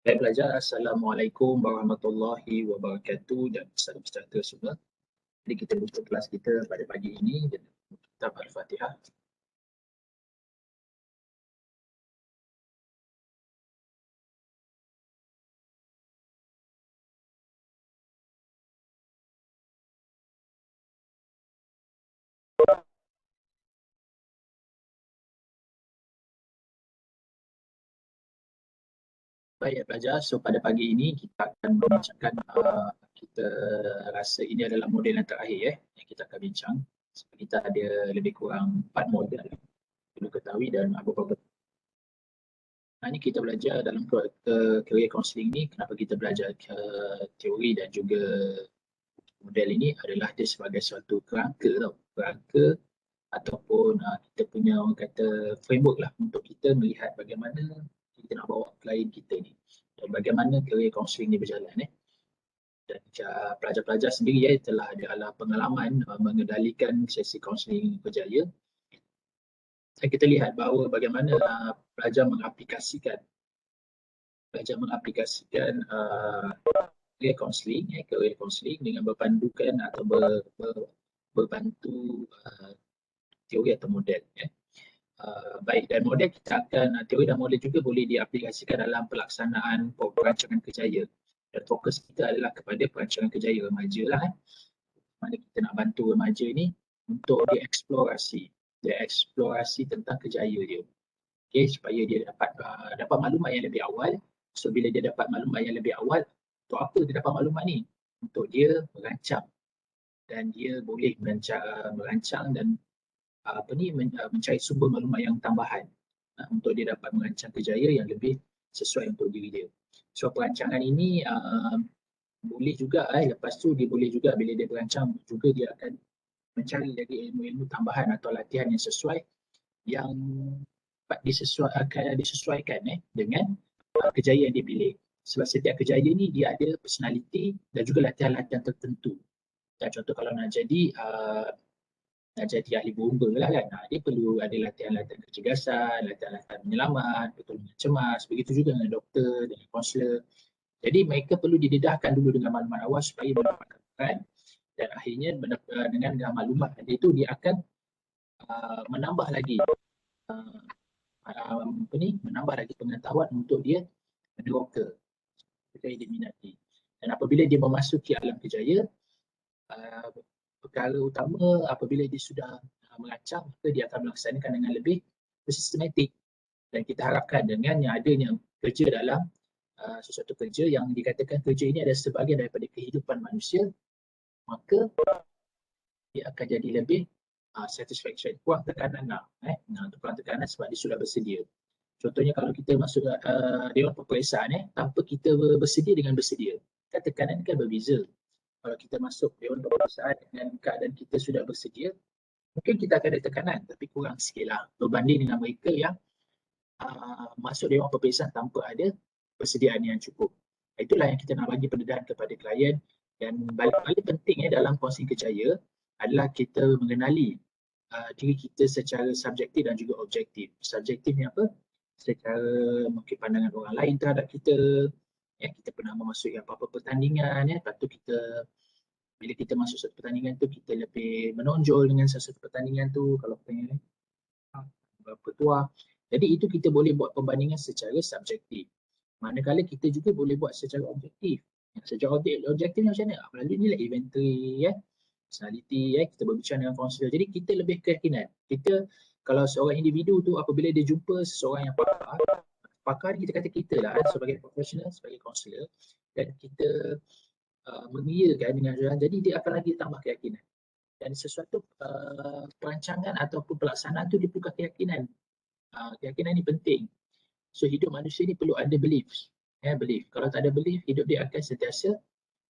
Baik pelajar, Assalamualaikum warahmatullahi wabarakatuh dan salam sejahtera semua. Jadi kita buka kelas kita pada pagi ini dengan kitab Al-Fatihah. Baik pelajar, so pada pagi ini kita akan membincangkan kita rasa ini adalah model yang terakhir yang kita akan bincang. Sebab kita ada lebih kurang 4 model perlu ketahui dan beberapa ini kita belajar dalam career counselling ni. Kenapa kita belajar teori dan juga model ini adalah dia sebagai suatu kerangka ataupun kita punya orang kata framework lah untuk kita melihat bagaimana kita nak bawa klien kita ni dan bagaimana career counselling ni berjalan. Dan pelajar-pelajar sendiri telah ada pengalaman mengendalikan sesi counselling berjaya. Dan kita lihat bahawa bagaimana pelajar mengaplikasikan career counselling dengan berpandukan atau berbantu teori atau model. Baik, dan model kita akan, teori dan model juga boleh diaplikasikan dalam pelaksanaan perancangan kerjaya. Dan fokus kita adalah kepada perancangan kerjaya remaja lah. Mana kita nak bantu remaja ni untuk dieksplorasi tentang kerjaya dia. Okay, supaya dia dapat maklumat yang lebih awal. So bila dia dapat maklumat yang lebih awal, untuk apa dia dapat maklumat ni? Untuk dia merancang, dan dia boleh merancang dan mencari sumber maklumat yang tambahan untuk dia dapat merancang kerjaya yang lebih sesuai untuk diri dia. So perancangan ini boleh juga lepas tu dia boleh juga bila dia berancang juga dia akan mencari lagi ilmu-ilmu tambahan atau latihan yang sesuai yang akan disesuaikan dengan kerjaya yang dipilih. Sebab setiap kerjaya ni dia ada personality dan juga latihan-latihan tertentu. Dan contoh kalau nak jadi ahli bomba lah kan, dia perlu ada latihan-latihan kecergasan, latihan-latihan menyelamat, pertolongan cemas, begitu juga dengan doktor, dengan kaunselor. Jadi mereka perlu didedahkan dulu dengan maklumat awal supaya mendapatkan peran, dan akhirnya dengan maklumat tadi itu dia akan menambah lagi pengetahuan untuk dia meneroka kerjaya dia minati. Dan apabila dia memasuki alam kerjaya, perkara utama apabila dia sudah merancang, maka dia akan melaksanakan dengan lebih bersistematik. Dan kita harapkan dengan yang adanya kerja dalam sesuatu kerja yang dikatakan kerja ini adalah sebahagian daripada kehidupan manusia, maka dia akan jadi lebih satisfaction, kurang tekanan kurang tekanan sebab dia sudah bersedia. Contohnya kalau kita masuk Dewan Peperiksaan tanpa kita bersedia dengan bersedia, kan tekanan kan berbeza. Kalau kita masuk Dewan Peperiksaan dengan keadaan kita sudah bersedia, mungkin kita akan ada tekanan tapi kurang sikit lah berbanding dengan mereka yang masuk Dewan Peperiksaan tanpa ada persediaan yang cukup. Itulah yang kita nak bagi pendedahan kepada klien. Dan paling penting dalam kaunseling kerjaya adalah kita mengenali diri kita secara subjektif dan juga objektif. Subjektif ni apa? Secara mungkin pandangan orang lain terhadap kita, kita pernah memasuki apa-apa pertandingan, lepas tu bila kita masuk satu pertandingan tu kita lebih menonjol dengan satu pertandingan tu kalau kita berapa tua. Jadi itu kita boleh buat perbandingan secara subjektif. Manakala kita juga boleh buat secara objektif. Secara objektif macam mana? Melalui nilai inventory, personality, kita berbicara dengan kaunselor. Jadi kita lebih keyakinan. Kita kalau seorang individu tu apabila dia jumpa seseorang yang pakar kita kata kita lah sebagai profesional, sebagai kaunselor, dan kita mengiyakan dengan dia, jadi dia akan lagi tambah keyakinan. Dan sesuatu perancangan ataupun pelaksanaan tu dia bukan keyakinan. Keyakinan ni penting. So hidup manusia ni perlu ada belief. Belief. Kalau tak ada belief, hidup dia akan sentiasa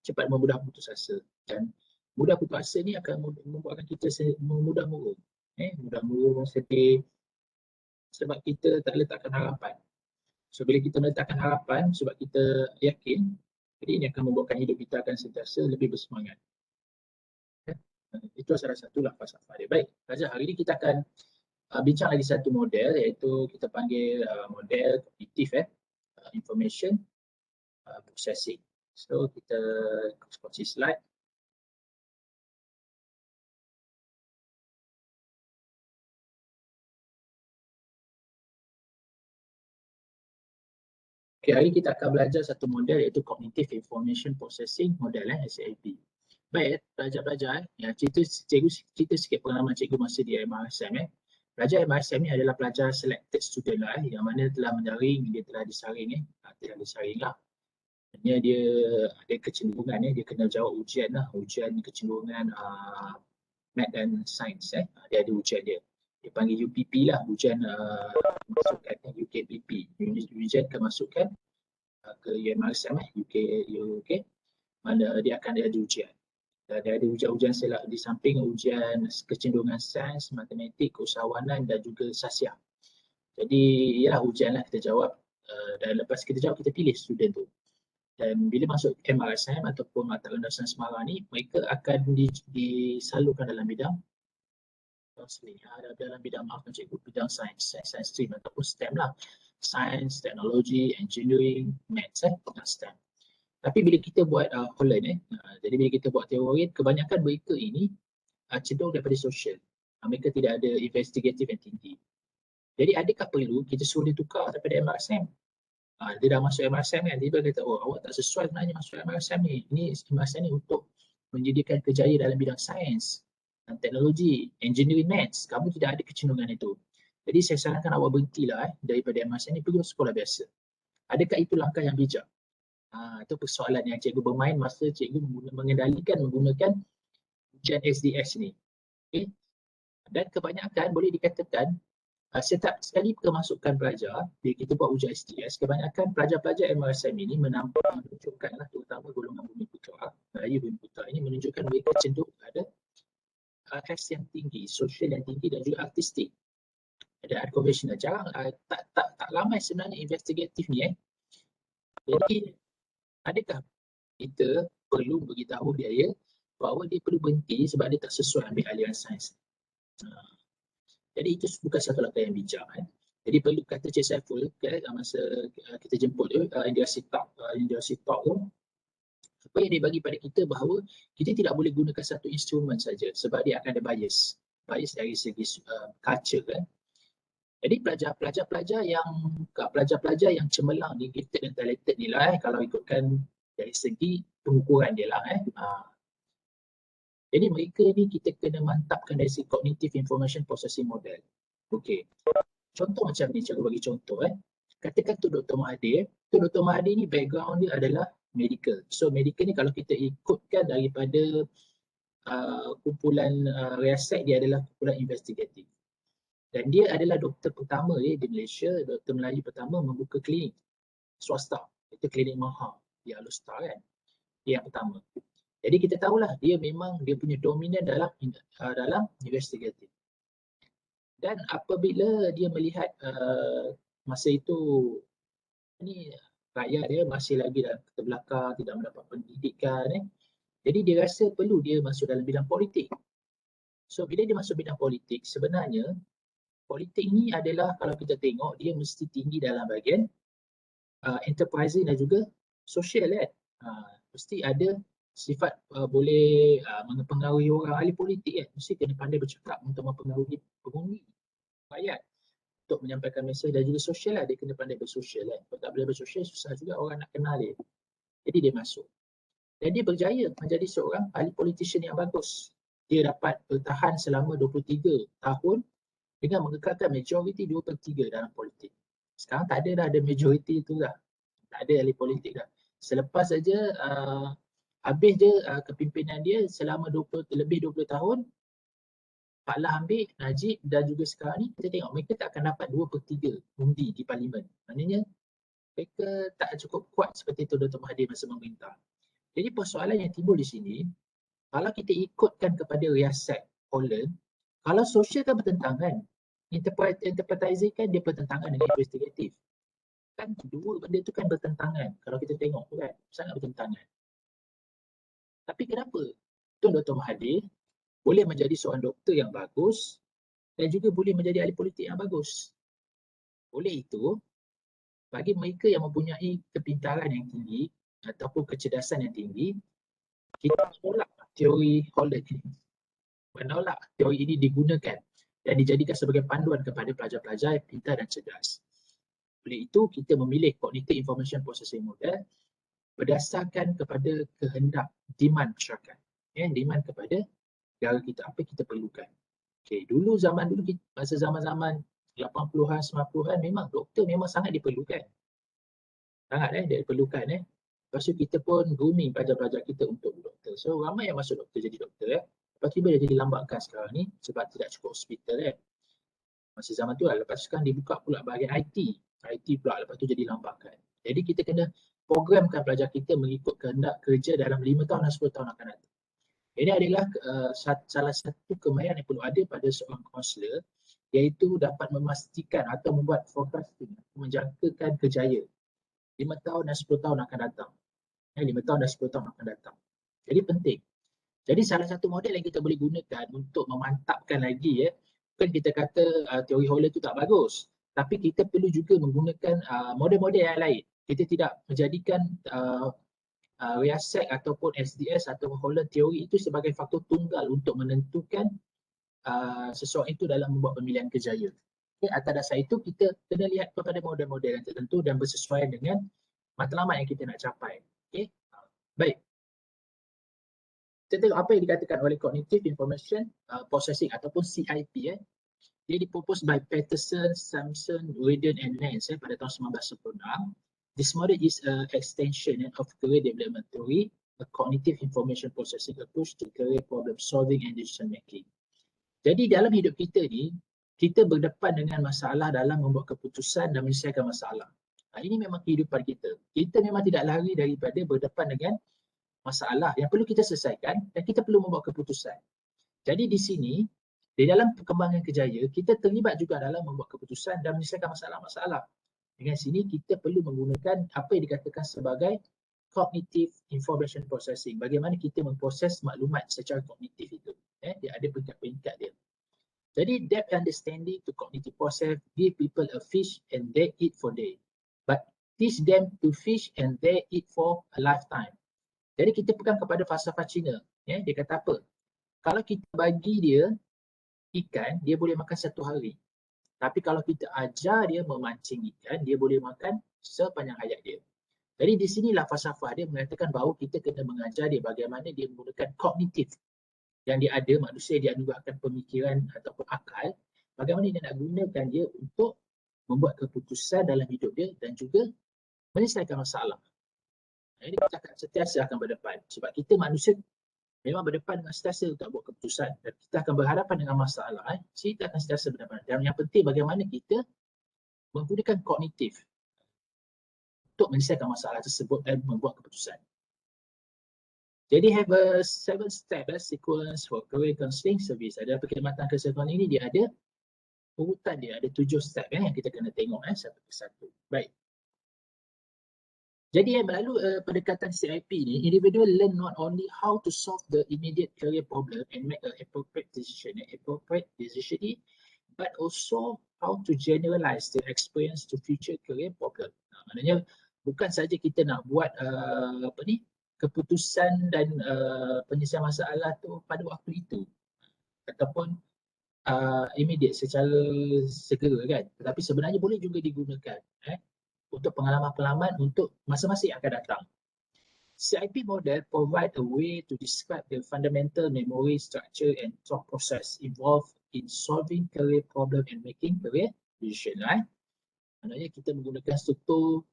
cepat memudah putus asa. Dan mudah putus asa ni akan membuatkan kita mudah murung. Mudah murung, sedih. Sebab kita tak letakkan harapan. So bila kita meletakkan harapan sebab kita yakin, jadi ini akan membuatkan hidup kita akan sentiasa lebih bersemangat. Itu salah satulah falsafah dia. Baik, Raja, hari ini kita akan bincang lagi satu model iaitu kita panggil model kognitif information processing. So kita kongsi slide. Okay, hari kita akan belajar satu model iaitu Cognitive Information Processing Model, SIP. Baik, pelajar-pelajar, cikgu cerita sikit pengalaman cikgu masa di MRSM. Pelajar MRSM ni adalah pelajar selected student lah, yang mana telah menjaring, dia telah disaring lah. Maksudnya dia ada kecenderungan, dia kena jawab ujian lah, ujian kecenderungan Math dan Sains. Dia ada ujian dia. Dia panggil UPP lah, ujian kemasukan UKPP, ujian kemasukan ke UMRSM, UK, mana dia akan ada ujian. Dan dia ada ujian-ujian di samping ujian kecenderungan sains, matematik, keusahawanan dan juga sasiah. Jadi ialah ujian lah kita jawab, dan lepas kita jawab kita pilih student tu. Dan bila masuk MRSM ataupun Mata Rendah Sains Sembarang ni, mereka akan disalurkan dalam bidang dalam bidang bidang sains stream ataupun STEM lah. Sains, teknologi, engineering, maths, STEM. Tapi bila kita buat Holland, jadi bila kita buat teori, kebanyakan mereka ini cenderung daripada sosial. Mereka tidak ada investigatif yang tinggi. Jadi adakah perlu kita suruh dia tukar daripada MRSM? Dia dah masuk MRSM kan, dia kata, oh awak tak sesuai sebenarnya masuk MRSM ni. Ini MRSM ni untuk menjadikan kerjaya dalam bidang sains, teknologi, engineering, maths. Kamu tidak ada kecenderungan itu. Jadi saya sarankan awak berhentilah daripada MRSM ni, pergi sekolah biasa. Adakah itu langkah yang bijak? Itu persoalan yang cikgu bermain masa cikgu menggunakan ujian SDS ni. Okay? Dan kebanyakan boleh dikatakan setiap sekali kemasukan pelajar, bila kita buat ujian SDS, kebanyakan pelajar-pelajar MRSM ini menunjukkan, terutama golongan Bumi Putra, Melayu Bumi Putra ini menunjukkan mereka cenderung ada S yang tinggi, sosial yang tinggi dan juga artistik. Ada conventional, jarang, tak ramai sebenarnya investigatif ni. Jadi adakah kita perlu beritahu dia bahawa dia perlu berhenti sebab dia tak sesuai ambil aliran sains? Jadi itu bukan satu langkah yang bijak. Jadi perlu kata Cik Saiful masa kita jemput Indra Sitok tu, apa yang dia bagi pada kita bahawa kita tidak boleh gunakan satu instrumen saja sebab dia akan ada bias dari segi culture kan. Jadi pelajar-pelajar yang cemerlang, gifted dan talented ni lah kalau ikutkan dari segi pengukuran dia lah. Jadi mereka ni kita kena mantapkan dari segi Cognitive Information Processing Model. Okey. Contoh macam ni, cikgu bagi contoh. Katakan tu Dr. Mahathir. Tu Dr. Mahathir ni background dia adalah medical. So medical ni kalau kita ikutkan daripada kumpulan riaset, dia adalah kumpulan investigatif. Dan dia adalah doktor pertama di Malaysia, doktor Melayu pertama membuka klinik swasta. Itu klinik Maha di Alustar kan. Dia yang pertama. Jadi kita tahulah dia memang dia punya dominan dalam investigatif. Dan apabila dia melihat masa itu ni rakyat dia masih lagi dalam terbelakang, tidak mendapat pendidikan, jadi dia rasa perlu dia masuk dalam bidang politik. So bila dia masuk bidang politik, sebenarnya politik ni adalah kalau kita tengok dia mesti tinggi dalam bahagian enterprising dan juga sosial kan. Mesti ada sifat boleh mempengaruhi orang, ahli politik kan. Mesti kena pandai bercakap untuk mempengaruhi pengundi rakyat untuk menyampaikan mesej dan juga sosial lah. Dia kena pandai bersosial kan. Kalau tak boleh bersosial susah juga orang nak kenal dia. Jadi dia masuk. Dan dia berjaya menjadi seorang ahli politician yang bagus. Dia dapat bertahan selama 23 tahun dengan mengekalkan majoriti 2/3 dalam politik. Sekarang tak ada dah ada majoriti itu dah. Tak ada ahli politik dah. Selepas saja habis je kepimpinan dia selama lebih 20 tahun, Pak Lah ambil, Najib dan juga sekarang ni kita tengok mereka tak akan dapat 2/3 undi di parlimen. Maknanya mereka tak cukup kuat seperti itu Dr. Mahathir masa memerintah. Jadi persoalan yang timbul di sini, kalau kita ikutkan kepada riaset Holland, kalau sosial kan bertentangan, interpretasi kan dia bertentangan dengan investigatif. Kan dua benda tu kan bertentangan. Kalau kita tengok tu kan, sangat bertentangan. Tapi kenapa Tun Dr. Mahathir boleh menjadi seorang doktor yang bagus dan juga boleh menjadi ahli politik yang bagus? Oleh itu, bagi mereka yang mempunyai kepintaran yang tinggi ataupun kecerdasan yang tinggi, kita menolak teori Holland ini. Menolak teori ini digunakan dan dijadikan sebagai panduan kepada pelajar-pelajar yang pintar dan cerdas. Oleh itu, kita memilih Cognitive Information Processing Model berdasarkan kepada kehendak demand masyarakat. Demand kepada negara kita, apa yang kita perlukan. Okay, dulu masa zaman-zaman 80-an, 90-an memang doktor memang sangat diperlukan. Sangat dia diperlukan. Lepas tu kita pun grooming pelajar-pelajar kita untuk doktor. So ramai yang masuk doktor jadi doktor. Lepas tu dia jadi lambatkan sekarang ni sebab tidak cukup hospital. Masa zaman tu lah, lepas sekarang dibuka pula bahagian IT. IT pula lepas tu jadi lambatkan. Jadi kita kena programkan pelajar kita mengikut kehendak kerja dalam 5 tahun dan 10 tahun akan datang. Ini adalah salah satu kemahiran yang perlu ada pada seorang kaunselor, iaitu dapat memastikan atau membuat forecasting, menjangkakan kejayaan 5 tahun dan 10 tahun akan datang. 5 tahun dan 10 tahun akan datang. Jadi penting. Jadi salah satu model yang kita boleh gunakan untuk memantapkan lagi, bukan kita kata teori Holland itu tak bagus, tapi kita perlu juga menggunakan model-model yang lain. Kita tidak menjadikan Riasek ataupun SDS atau Holland teori itu sebagai faktor tunggal untuk menentukan seseorang itu dalam membuat pemilihan kerjaya. Okay, atas dasar itu kita kena lihat kepada model-model yang tertentu dan bersesuaian dengan matlamat yang kita nak capai. Okay. Baik. Kita tengok apa yang dikatakan oleh Cognitive Information Processing ataupun CIP. Dia dipropose by Peterson, Sampson, Whedon and Nance pada tahun 1996. This model is an extension of career development theory, a cognitive information processing approach to career problem solving and decision making. Jadi dalam hidup kita ni, kita berdepan dengan masalah dalam membuat keputusan dan menyelesaikan masalah. Ini memang kehidupan kita. Kita memang tidak lari daripada berdepan dengan masalah yang perlu kita selesaikan dan kita perlu membuat keputusan. Jadi di sini, di dalam perkembangan kerjaya, kita terlibat juga dalam membuat keputusan dan menyelesaikan masalah-masalah. Dengan sini kita perlu menggunakan apa yang dikatakan sebagai cognitive information processing. Bagaimana kita memproses maklumat secara kognitif itu. Dia ada peringkat-peringkat dia. Jadi depth understanding to cognitive process, give people a fish and they eat for day. But teach them to fish and they eat for a lifetime. Jadi kita pegang kepada falsafah Cina. Dia kata apa? Kalau kita bagi dia ikan, dia boleh makan satu hari. Tapi kalau kita ajar dia memancing ikan, dia boleh makan sepanjang hayat dia. Jadi di sinilah falsafah dia mengatakan bahawa kita kena mengajar dia bagaimana dia menggunakan kognitif yang dia ada, manusia dia anugerahkan pemikiran ataupun akal, bagaimana dia nak gunakan dia untuk membuat keputusan dalam hidup dia dan juga menyelesaikan masalah. Ini kita akan sentiasa akan berdepan sebab kita manusia memang berdepan dengan sentiasa untuk buat keputusan dan kita akan berhadapan dengan masalah. Kita akan sentiasa berdepan. Dan yang penting bagaimana kita menggunakan kognitif untuk menyelesaikan masalah tersebut dan membuat keputusan. Jadi have a 7-step sequence for career counselling service. Ada perkhidmatan kesihatan ini dia ada urutan dia, ada 7 step yang kita kena tengok satu persatu. Baik. Jadi melalui pendekatan CIP ni, individual learn not only how to solve the immediate career problem and make an appropriate decision, but also how to generalize the experience to future career problem. Maknanya bukan saja kita nak buat keputusan dan penyelesaian masalah tu pada waktu itu ataupun immediate secara segera kan, tetapi sebenarnya boleh juga digunakan untuk pengalaman-pengalaman untuk masa-masa yang akan datang. CIP model provide a way to describe the fundamental memory structure and thought process involved in solving career problem and making career decision. Maksudnya kita menggunakan struktur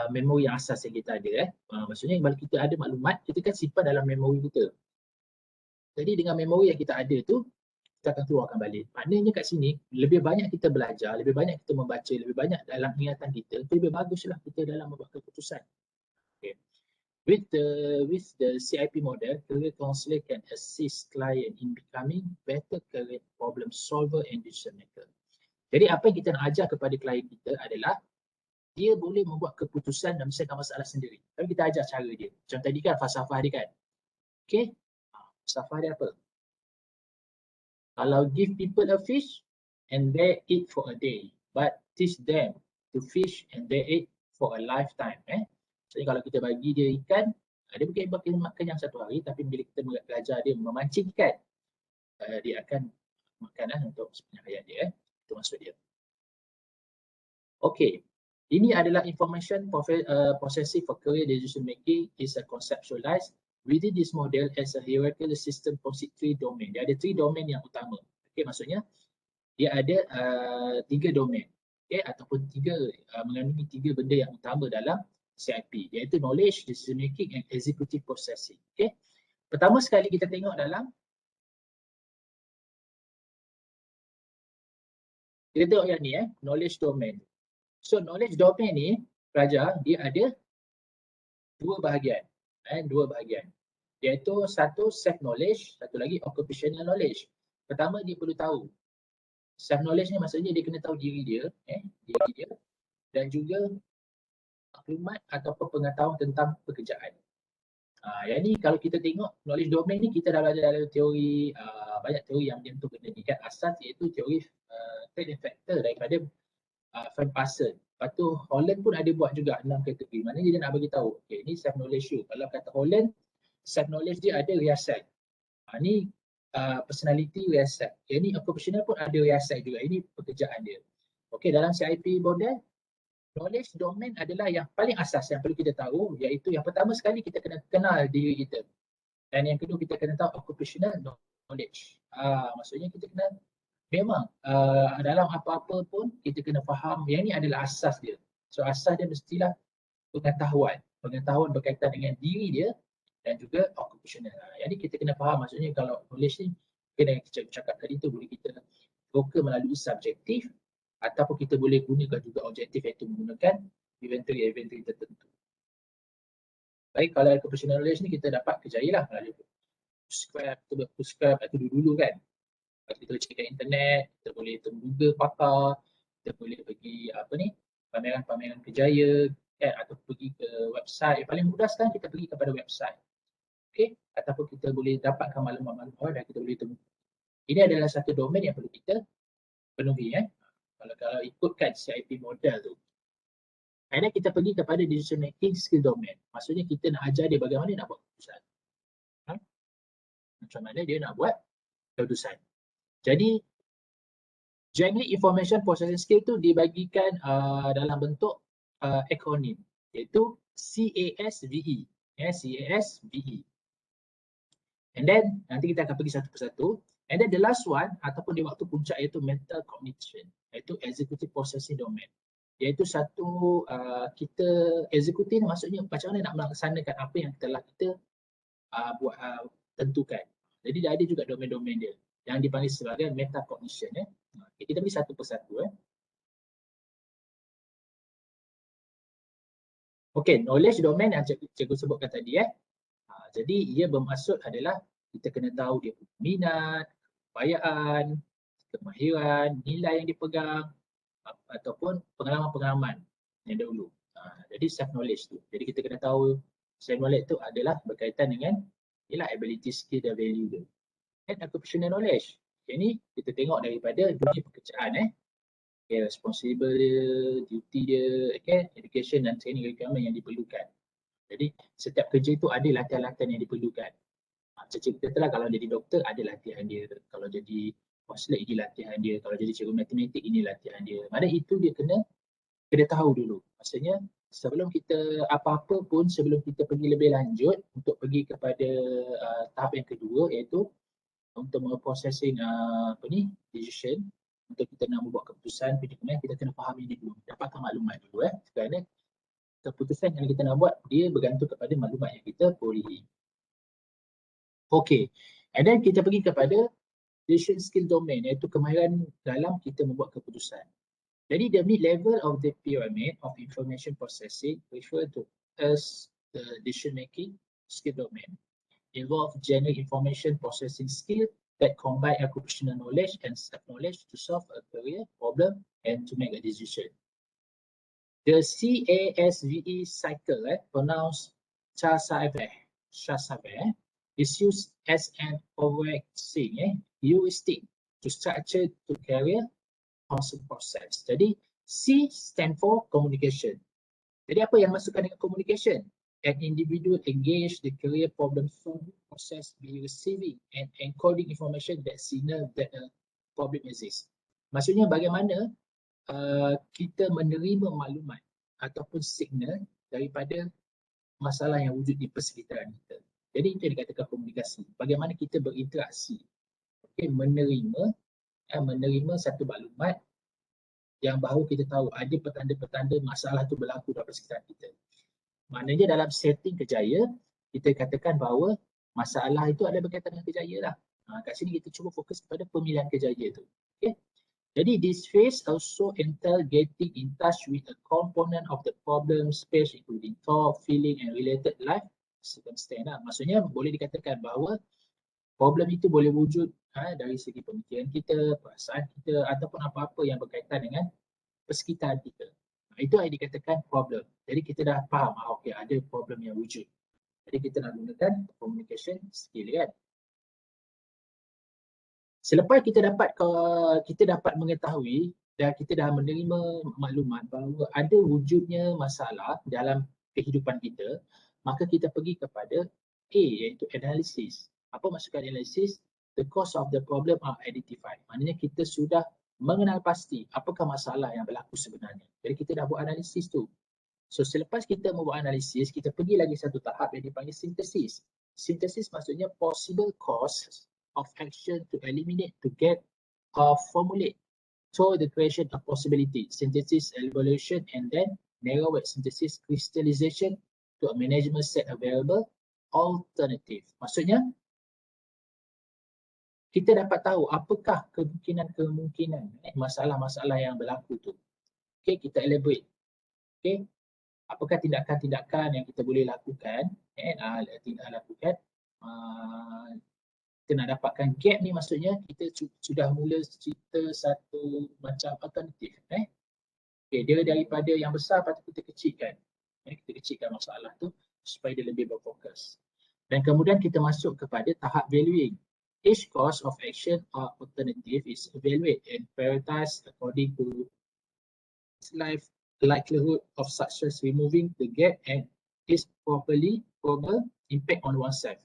memori yang asas yang kita ada. Maksudnya kalau kita ada maklumat, kita kan simpan dalam memori kita. Jadi dengan memori yang kita ada tu, kita akan keluarkan balik. Maknanya kat sini, lebih banyak kita belajar, lebih banyak kita membaca, lebih banyak dalam ingatan kita, itu lebih baguslah kita dalam membuat keputusan. Okay. With the CIP model, career counselor can assist client in becoming better career problem solver and decision maker. Jadi apa yang kita nak ajar kepada klien kita adalah dia boleh membuat keputusan dan menyelesaikan masalah sendiri. Tapi kita ajar cara dia. Macam tadi kan falsafah dia kan. Okay. Falsafah dia apa? Kalau give people a fish and they eat for a day, but teach them to fish and they ate for a lifetime. Jadi kalau kita bagi dia ikan, dia mungkin makan yang satu hari, tapi bila kita belajar dia memancing ikan, dia akan makan untuk sepanjang hayat dia. Itu maksud dia. Okay, ini adalah information processing for career decision making is a conceptualized within this model as a hierarchical system consists 3 domain. Dia ada 3 domain yang utama. Okay, maksudnya dia ada 3 domain. Okay, ataupun mengandungi 3 benda yang utama dalam CIP, iaitu knowledge, decision making and executive processing. Okay. Pertama sekali kita tengok dalam kita tengok yang ni knowledge domain. So knowledge domain ni pelajar dia ada 2 bahagian. 2 bahagian. Iaitu satu self knowledge, satu lagi occupational knowledge. Pertama dia perlu tahu. Self knowledge ni maksudnya dia kena tahu diri dia, dan juga maklumat ataupun pengetahuan tentang pekerjaan. Yang ni kalau kita tengok knowledge domain ni kita dah belajar dalam teori, banyak teori yang menyentuh benda ni kan. Asas iaitu teori threat and factor daripada Van Passen. Lepas tu Holland pun ada buat juga 6 kategori. Maknanya dia nak bagi tahu, okay, ni self knowledge you. Kalau kata Holland, self knowledge dia ada riasan. Ni personality riasan. Yang ni occupational pun ada riasan juga. Ini pekerjaan dia. Okay, dalam CIP model, knowledge domain adalah yang paling asas yang perlu kita tahu, iaitu yang pertama sekali kita kena kenal diri kita. Dan yang kedua kita kena tahu occupational knowledge. Maksudnya kita kena memang dalam apa-apa pun kita kena faham yang ni adalah asas dia. So asas dia mestilah pengetahuan berkaitan dengan diri dia dan juga occupational. Yang ni kita kena faham, maksudnya kalau knowledge ni kena kita cakap tadi tu boleh kita ukur melalui subjektif ataupun kita boleh gunakan juga objektif, iaitu menggunakan inventory tertentu. Baik, kalau occupational knowledge ni kita dapat kejayalah melalui prescribe itu dulu kan. Kita boleh cek kat internet, kita boleh temu Google pakar, kita boleh pergi pameran-pameran kerjaya kan, atau pergi ke website. Yang paling mudah sekarang kita pergi kepada website. Okey, ataupun kita boleh dapatkan maklumat-maklumat dan kita boleh temu. Ini adalah satu domain yang perlu kita penuhi kalau ikutkan CIP model tu. Akhirnya kita pergi kepada decision making skill domain. Maksudnya kita nak ajar dia bagaimana nak buat keputusan. Macam mana dia nak buat keputusan. Jadi general information processing skill tu dibagikan dalam bentuk akronim, iaitu CASVE. CASVE. And then nanti kita akan pergi satu persatu. And then the last one ataupun di waktu puncak iaitu mental cognition, iaitu executive processing domain. Iaitu satu kita executive maksudnya macam mana nak melaksanakan apa yang telah kita buat tentukan. Jadi dia ada juga domain-domain dia yang dipanggil sebagai metacognition. Okay, kita pergi satu persatu. Okey, knowledge domain yang cikgu sebutkan tadi. Jadi ia bermaksud adalah kita kena tahu dia punya minat, kepayaan, kemahiran, nilai yang dipegang ataupun pengalaman-pengalaman yang dahulu. Jadi self knowledge tu. Jadi kita kena tahu self knowledge tu adalah berkaitan dengan ability, skill dan value dia. And occupational knowledge. Ini kita tengok daripada dunia pekerjaan. Responsible dia, duty dia, education dan training requirement yang diperlukan. Jadi setiap kerja itu ada latihan-latihan yang diperlukan. Macam kita katalah kalau jadi doktor ada latihan dia, kalau jadi konselor ini latihan dia, kalau jadi cikgu matematik ini latihan dia. Mana itu dia kena tahu dulu. Maksudnya sebelum kita apa-apa pun, sebelum kita pergi lebih lanjut untuk pergi kepada tahap yang kedua, iaitu untuk memprocessing decision, untuk kita nak membuat keputusan, kita kena faham ini dulu, dapatkan maklumat dulu kerana keputusan yang kita nak buat dia bergantung kepada maklumat yang kita perolehi. Okey, and then kita pergi kepada decision skill domain, iaitu kemahiran dalam kita membuat keputusan. Jadi the mid level of the pyramid of information processing refer to as the decision making skill domain. Involve general information processing skill that combine occupational knowledge and self-knowledge to solve a career problem and to make a decision. The CASVE cycle, pronounced CASVE, is used as an overarching heuristic to structure to career process. Jadi C stand for communication. Jadi apa yang masukkan dengan communication? An individual engage the career problem solving process by receiving and encoding information that signal that a problem exists. Maksudnya bagaimana kita menerima maklumat ataupun signal daripada masalah yang wujud di persekitaran kita. Jadi itu yang dikatakan komunikasi. Bagaimana kita berinteraksi, menerima satu maklumat yang baru kita tahu ada petanda-petanda masalah tu berlaku dalam persekitaran kita. Maknanya dalam setting kerjaya, kita katakan bahawa masalah itu ada berkaitan dengan kerjaya lah. Kat sini kita cuba fokus kepada pemilihan kerjaya tu. Okay. Jadi this phase also entail getting in touch with a component of the problem space including thought, feeling and related life circumstance lah. Maksudnya boleh dikatakan bahawa problem itu boleh wujud dari segi pemikiran kita, perasaan kita ataupun apa-apa yang berkaitan dengan persekitaran kita. Itu yang dikatakan problem. Jadi kita dah faham, okey ada problem yang wujud. Jadi kita nak gunakan communication skill kan. Selepas kita dapat mengetahui dan kita dah menerima maklumat bahawa ada wujudnya masalah dalam kehidupan kita, maka kita pergi kepada A iaitu analisis. Apa maksudkan analisis? The cause of the problem are identified. Maknanya kita sudah mengenal pasti apakah masalah yang berlaku sebenarnya. Jadi kita dah buat analisis tu. So selepas kita membuat analisis, kita pergi lagi satu tahap yang dipanggil sintesis. Sintesis maksudnya possible cause of action to eliminate, to get or formulate. So the creation of possibility, synthesis, evaluation and then narrow word synthesis, crystallization to a management set of variable alternative. Maksudnya kita dapat tahu apakah kemungkinan masalah-masalah yang berlaku tu. Okay, kita elaborate. Okay, apakah tindakan-tindakan yang kita boleh lakukan, kita nak dapatkan gap ni, maksudnya kita sudah mula cerita satu macam alternatif. Okay, dia daripada yang besar patut kita kecilkan. Kita kecilkan masalah tu supaya dia lebih berfokus. Dan kemudian kita masuk kepada tahap valuing. Each course of action or alternative is evaluated and prioritized according to its likelihood of success, removing the gap and its probable impact on oneself,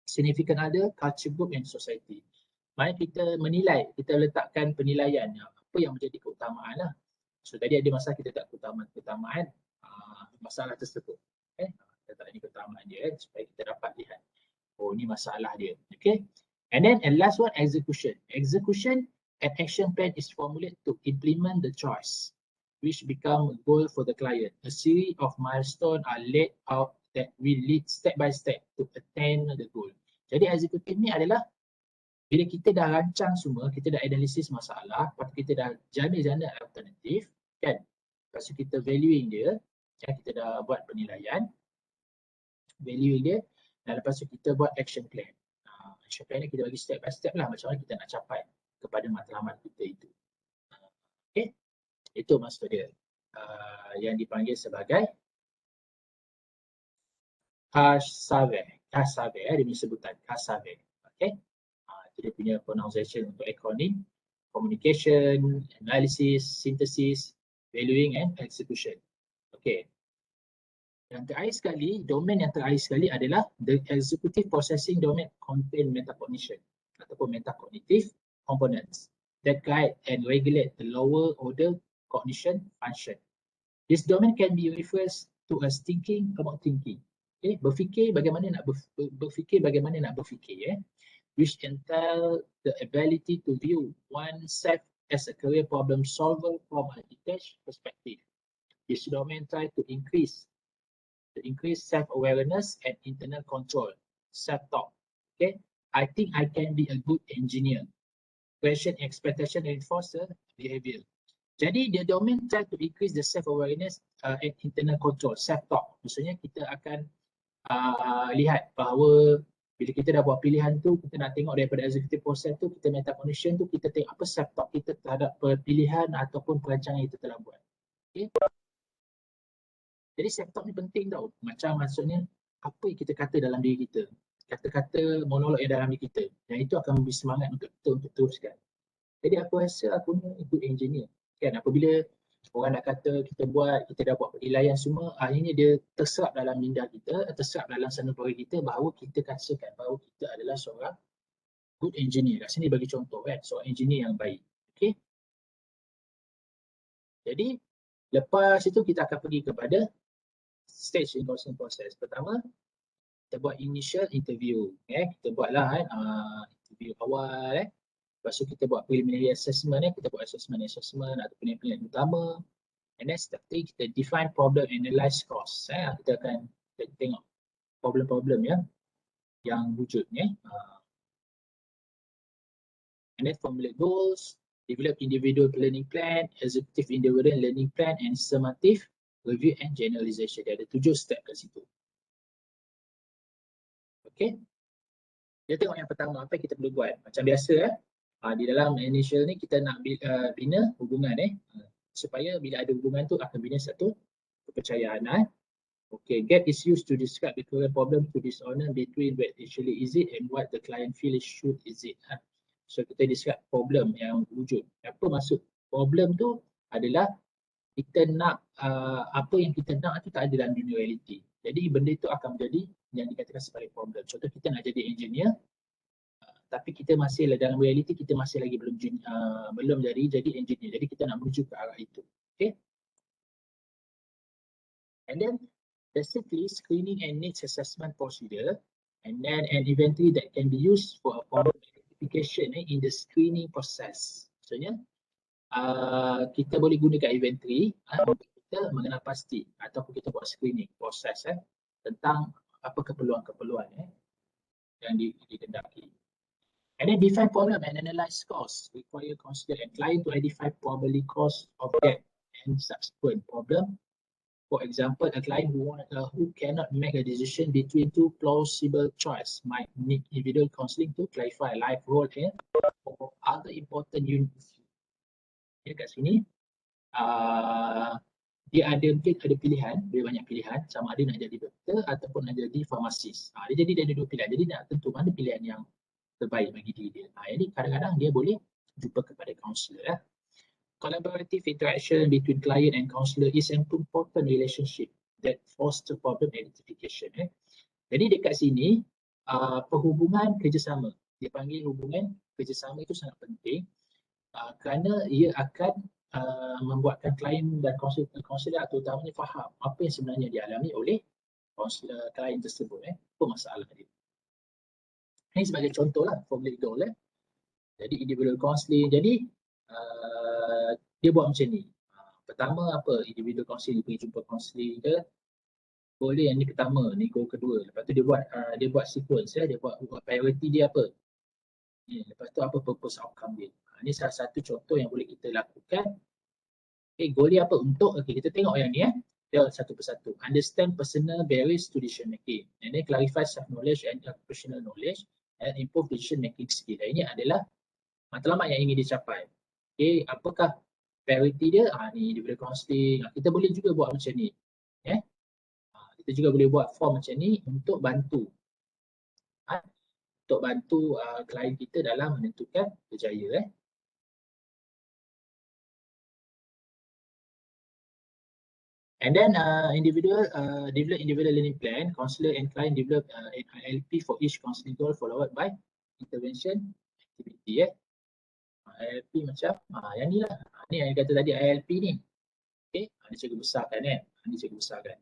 significant other, culture group and society. Maksudnya kita menilai, kita letakkan penilaian apa yang menjadi keutamaan lah. So tadi ada masalah, kita tak keutamaan masalah tersebut. Kita tak ada keutamaan dia supaya kita dapat lihat, oh ni masalah dia. Okay. And then and last one, execution. Execution, an action plan is formulated to implement the choice, which become a goal for the client. A series of milestones are laid out that will lead step by step to attain the goal. Jadi executive ni adalah bila kita dah rancang semua, kita dah analisis masalah, lepas kita dah jana-jana alternatif, kan? Lepas kita valuing dia, kita dah buat penilaian, valuing dia, dan lepas tu kita buat action plan. Action plan ni kita bagi step by step lah macam mana kita nak capai kepada matlamat kita itu. Okay, itu maksud dia yang dipanggil sebagai Cassave. Cassave, dia punya sebutan Cassave. Okay, itu dia punya pronunciation untuk acronym: communication, analysis, synthesis, valuing and execution. Okay. Yang terakhir sekali, domain yang terakhir sekali adalah the executive processing domain contain metacognition ataupun metacognitive components that guide and regulate the lower order cognition function. This domain can be referred to as thinking about thinking. Okay, berfikir bagaimana nak berfikir, which entail the ability to view oneself as a career problem solver from a detached perspective. This domain try to increase self-awareness and internal control, self-talk. Okay, I think I can be a good engineer. Question, expectation, reinforcer behavior. Jadi the domain try to increase the self-awareness and internal control, self-talk. Maksudnya kita akan lihat bahawa bila kita dah buat pilihan tu, kita nak tengok daripada executive process tu, kita metacognition tu, kita tengok apa self-talk kita terhadap pilihan ataupun perancangan yang kita telah buat. Okay. Jadi self-talk ni penting tau. Macam maksudnya apa yang kita kata dalam diri kita, kata-kata monolog yang dalam diri kita, dan itu akan memberi semangat untuk kita untuk teruskan. Jadi aku rasa aku ni good engineer. Kan apabila orang dah kata kita dah buat penilaian semua, akhirnya dia terserap dalam minda kita, terserap dalam sanubari kita bahawa kita rasakan bahawa kita adalah seorang good engineer. Kat sini bagi contoh kan, seorang engineer yang baik. Okay. Jadi lepas itu kita akan pergi kepada stage in counselling process. Pertama, kita buat initial interview. Kita buatlah kan, interview awal. Lepas tu kita buat preliminary assessment. Kita buat assessment atau penilaian utama. And then setelah kita define problem, analyze cause. Kita akan tengok problem-problem yang wujud. And then formulate goals, develop individual learning plan, executive individual learning plan, and summative review and generalization. Dia ada 7 step kat situ. Okay. Kita tengok yang pertama, apa yang kita perlu buat. Macam biasa di dalam initial ni kita nak bina hubungan supaya bila ada hubungan tu akan bina satu kepercayaan. Okay, GAP is used to describe the current problem to dishonor between what actually is it and what the client feels should is it. So kita describe problem yang wujud. Apa maksud problem tu adalah kita nak apa yang kita nak tu tak ada dalam dunia realiti. Jadi benda itu akan menjadi yang dikatakan sebagai problem. Contoh kita nak jadi engineer tapi kita masih dalam realiti kita masih lagi belum jadi engineer. Jadi kita nak menuju ke arah itu. Okay. And then basically screening and needs assessment procedure and then an inventory that can be used for a problem identification in the screening process. Maksudnya kita boleh gunakan inventory untuk kita mengenal pasti ataupun kita buat screening proses tentang apa keperluan-keperluan yang dikendaki. And then define problem and analyze cause. Require consider and client to identify probably cause of that and subsequent problem. For example, a client who cannot make a decision between two plausible choice might need individual counselling to clarify life role or other important units. Kat sini dia mungkin ada pilihan, dia banyak pilihan, sama ada nak jadi doktor ataupun nak jadi farmasis. Dia ada 2 pilihan. Jadi nak tentu mana pilihan yang terbaik bagi diri dia. Jadi kadang-kadang dia boleh jumpa kepada kaunselor. Collaborative interaction between client and counselor is an important relationship that foster problem identification. Jadi dekat sini perhubungan kerjasama, dia panggil hubungan kerjasama itu sangat penting kerana ia akan membuatkan klien dan kaunselor atau utamanya faham apa yang sebenarnya dialami oleh kaunselor klien tersebut. Apa masalah dia. Ini sebagai contohlah formulate goal. Jadi individual counselling. Jadi dia buat macam ni. Pertama apa? Individual counselling, dia pergi jumpa counselling ke. Boleh yang ni pertama, ni goal kedua. Lepas tu dia buat sequence dia buat priority dia apa. Lepas tu apa purpose outcome dia. Ini salah satu contoh yang boleh kita lakukan. Goal dia apa? Untuk kita tengok yang ni dia satu persatu. Understand personal barriers to decision making. And then clarify self knowledge and professional knowledge and improve decision making skill. Ini adalah matlamat yang ingin dicapai. Apakah priority dia? Ni individual counselling. Kita boleh juga buat macam ni. Kita juga boleh buat form macam ni untuk bantu. Untuk bantu klien kita dalam menentukan berjaya. And then develop individual learning plan, counselor and client develop an ILP for each counselling goal followed by intervention activity. ILP macam yang ni lah. Ni yang kata tadi ILP ni. Okay, dia cikgu besarkan Dia cikgu besarkan.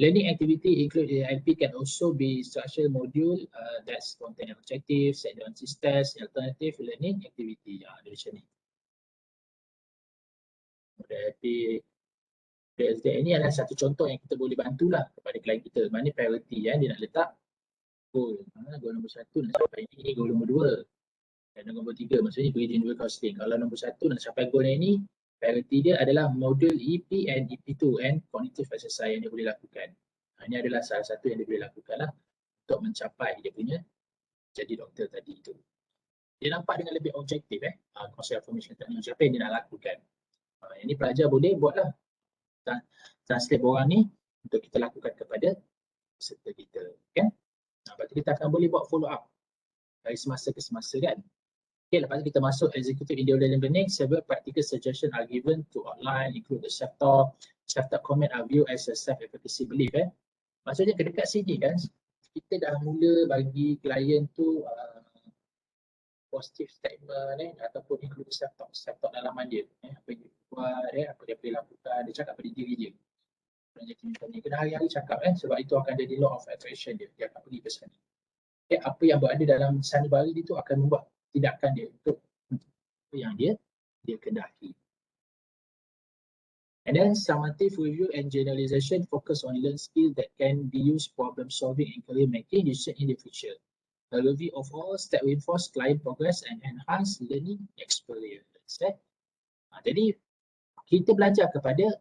Learning activity include ILP can also be structured module that's contain objectives, set down test, alternative learning activity. Dia macam ni. ILP ini adalah satu contoh yang kita boleh bantulah kepada klien kita. Mana priority dia nak letak goal. Goal nombor 1 nak sampai ini, goal nombor 2. Dan nombor 3 maksudnya pergi individual counselling. Kalau nombor 1 nak sampai goal yang ini, priority dia adalah modul EP and EP2 and cognitive exercise yang dia boleh lakukan. Ini adalah salah satu yang dia boleh lakukan lah untuk mencapai dia punya jadi doktor tadi itu. Dia nampak dengan lebih objektif konsep formation technology apa yang dia nak lakukan. Ini pelajar boleh buatlah. Translate orang ni untuk kita lakukan kepada peserta kita. Kan? Lepas tu kita akan boleh buat follow up dari semasa ke semasa kan. Okay, lepas tu kita masuk executive individual learning. Several practical suggestions are given to outline, include the self-talk. Self-talk comment are viewed as a self-efficacy belief. Maksudnya dekat sini kan, kita dah mula bagi klien tu positive statement ataupun include self-talk dalaman dia. Apa yang dia buat, apa dia boleh lakukan, dia cakap pada diri dia. Kena hari-hari cakap sebab itu akan jadi law of attraction dia akan pergi ke sana. Apa yang berada dalam sanubari dia tu akan membuat tindakan dia untuk apa yang dia kendaki. And then summative review and generalization focus on learn skills that can be used problem solving and career making decision in the future. A review of all step reinforce client progress and enhance learning experience. Jadi kita belajar kepada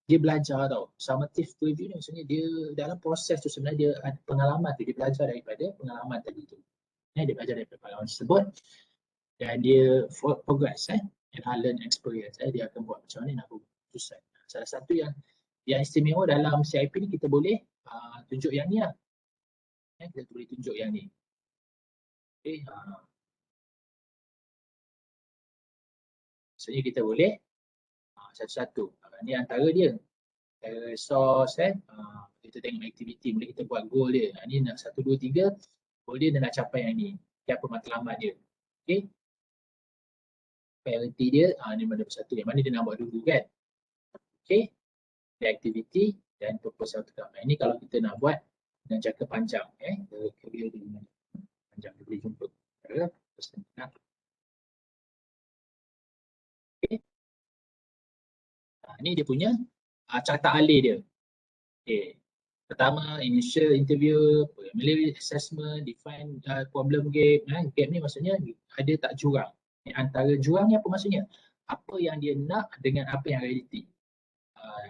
dia belajar tau. Summative review ni maksudnya dia dalam proses tu sebenarnya dia ada pengalaman tu, dia belajar daripada pengalaman tadi tu. Dia belajar daripada pengalaman tersebut dan dia progress and learn experience. Dia akan buat macam mana nak buat keputusan. Salah satu yang istimewa dalam CIP ni kita boleh tunjuk yang ni lah. Kita boleh tunjuk yang ni. Okay. Maksudnya kita boleh satu-satu. Ni antara dia. Resource kita tengok aktiviti, boleh kita buat goal dia. Ni nak 1, 2, 3, goal dia nak capai yang ni. Apa matlamat dia. Okay. Priority dia, ni mana satu. Yang mana dia nak buat dulu kan. Okay. Aktiviti dan purpose outcome. Ini kalau kita nak buat dengan jangka panjang. Career dia panjang dia boleh jumpa. Okay. Ni dia punya carta alih dia. Okay. Pertama, initial interview, preliminary assessment, define problem gap. Gap ni maksudnya ada tak jurang. Antara jurang ni apa maksudnya? Apa yang dia nak dengan apa yang realiti.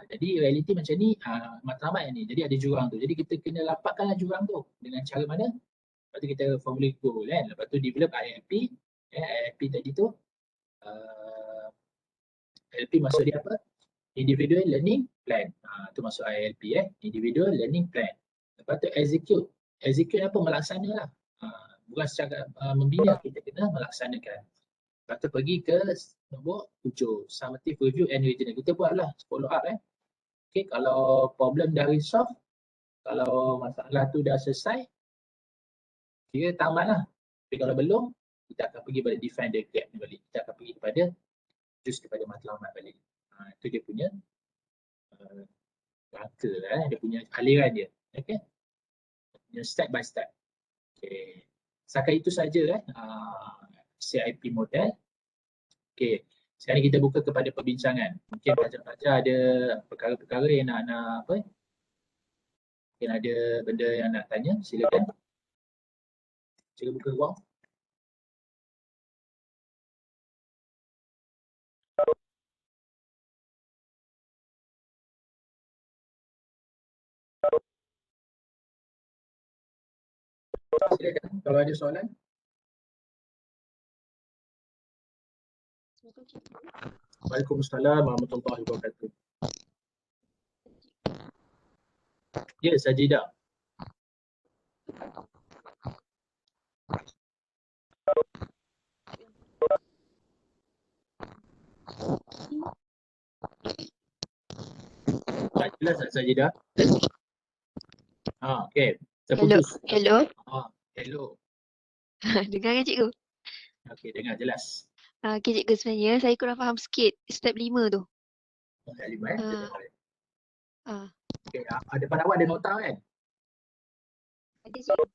Jadi realiti macam ni, matlamat yang ni. Jadi ada jurang tu. Jadi kita kena lapatkanlah jurang tu. Dengan cara mana? Lepas tu kita formulate goal kan. Lepas tu develop ILP. ILP tadi tu. ILP maksud dia apa? Individual Learning Plan. Tu masuk ILP Individual Learning Plan. Lepas tu execute. Execute apa? Melaksana lah. Bukan secara membina, kita kena melaksanakan. Lepas tu pergi ke nombor 7. Summative Review and Regional. Kita buatlah follow up Okay, kalau problem dah resolve, kalau masalah tu dah selesai, kira tamat lah. Tapi kalau belum, kita akan pergi pada define the gap ni balik. Kita akan pergi kepada kepada matlamat balik. Itu dia punya rangka dia punya aliran dia. Okay. Step by step. Okay. Setakat itu saja CIP model. Okay. Sekarang kita buka kepada perbincangan. Mungkin pelajar-pelajar ada perkara-perkara yang nak apa? Mungkin ada benda yang nak tanya, silakan. Sila buka ruang. Silakan kalau ada soalan. Waalaikumsalam warahmatullahi wabarakatuh. Ya, Sajidah. Tak jelas tak Sajidah? Okey. Terputus. Hello. Hello. Dengar kan cikgu? Okey, dengar jelas. Okey cikgu, sebenarnya saya kurang faham sikit step 5 tu. Step 5 Okey, depan awak ada nota kan? Ada cikgu.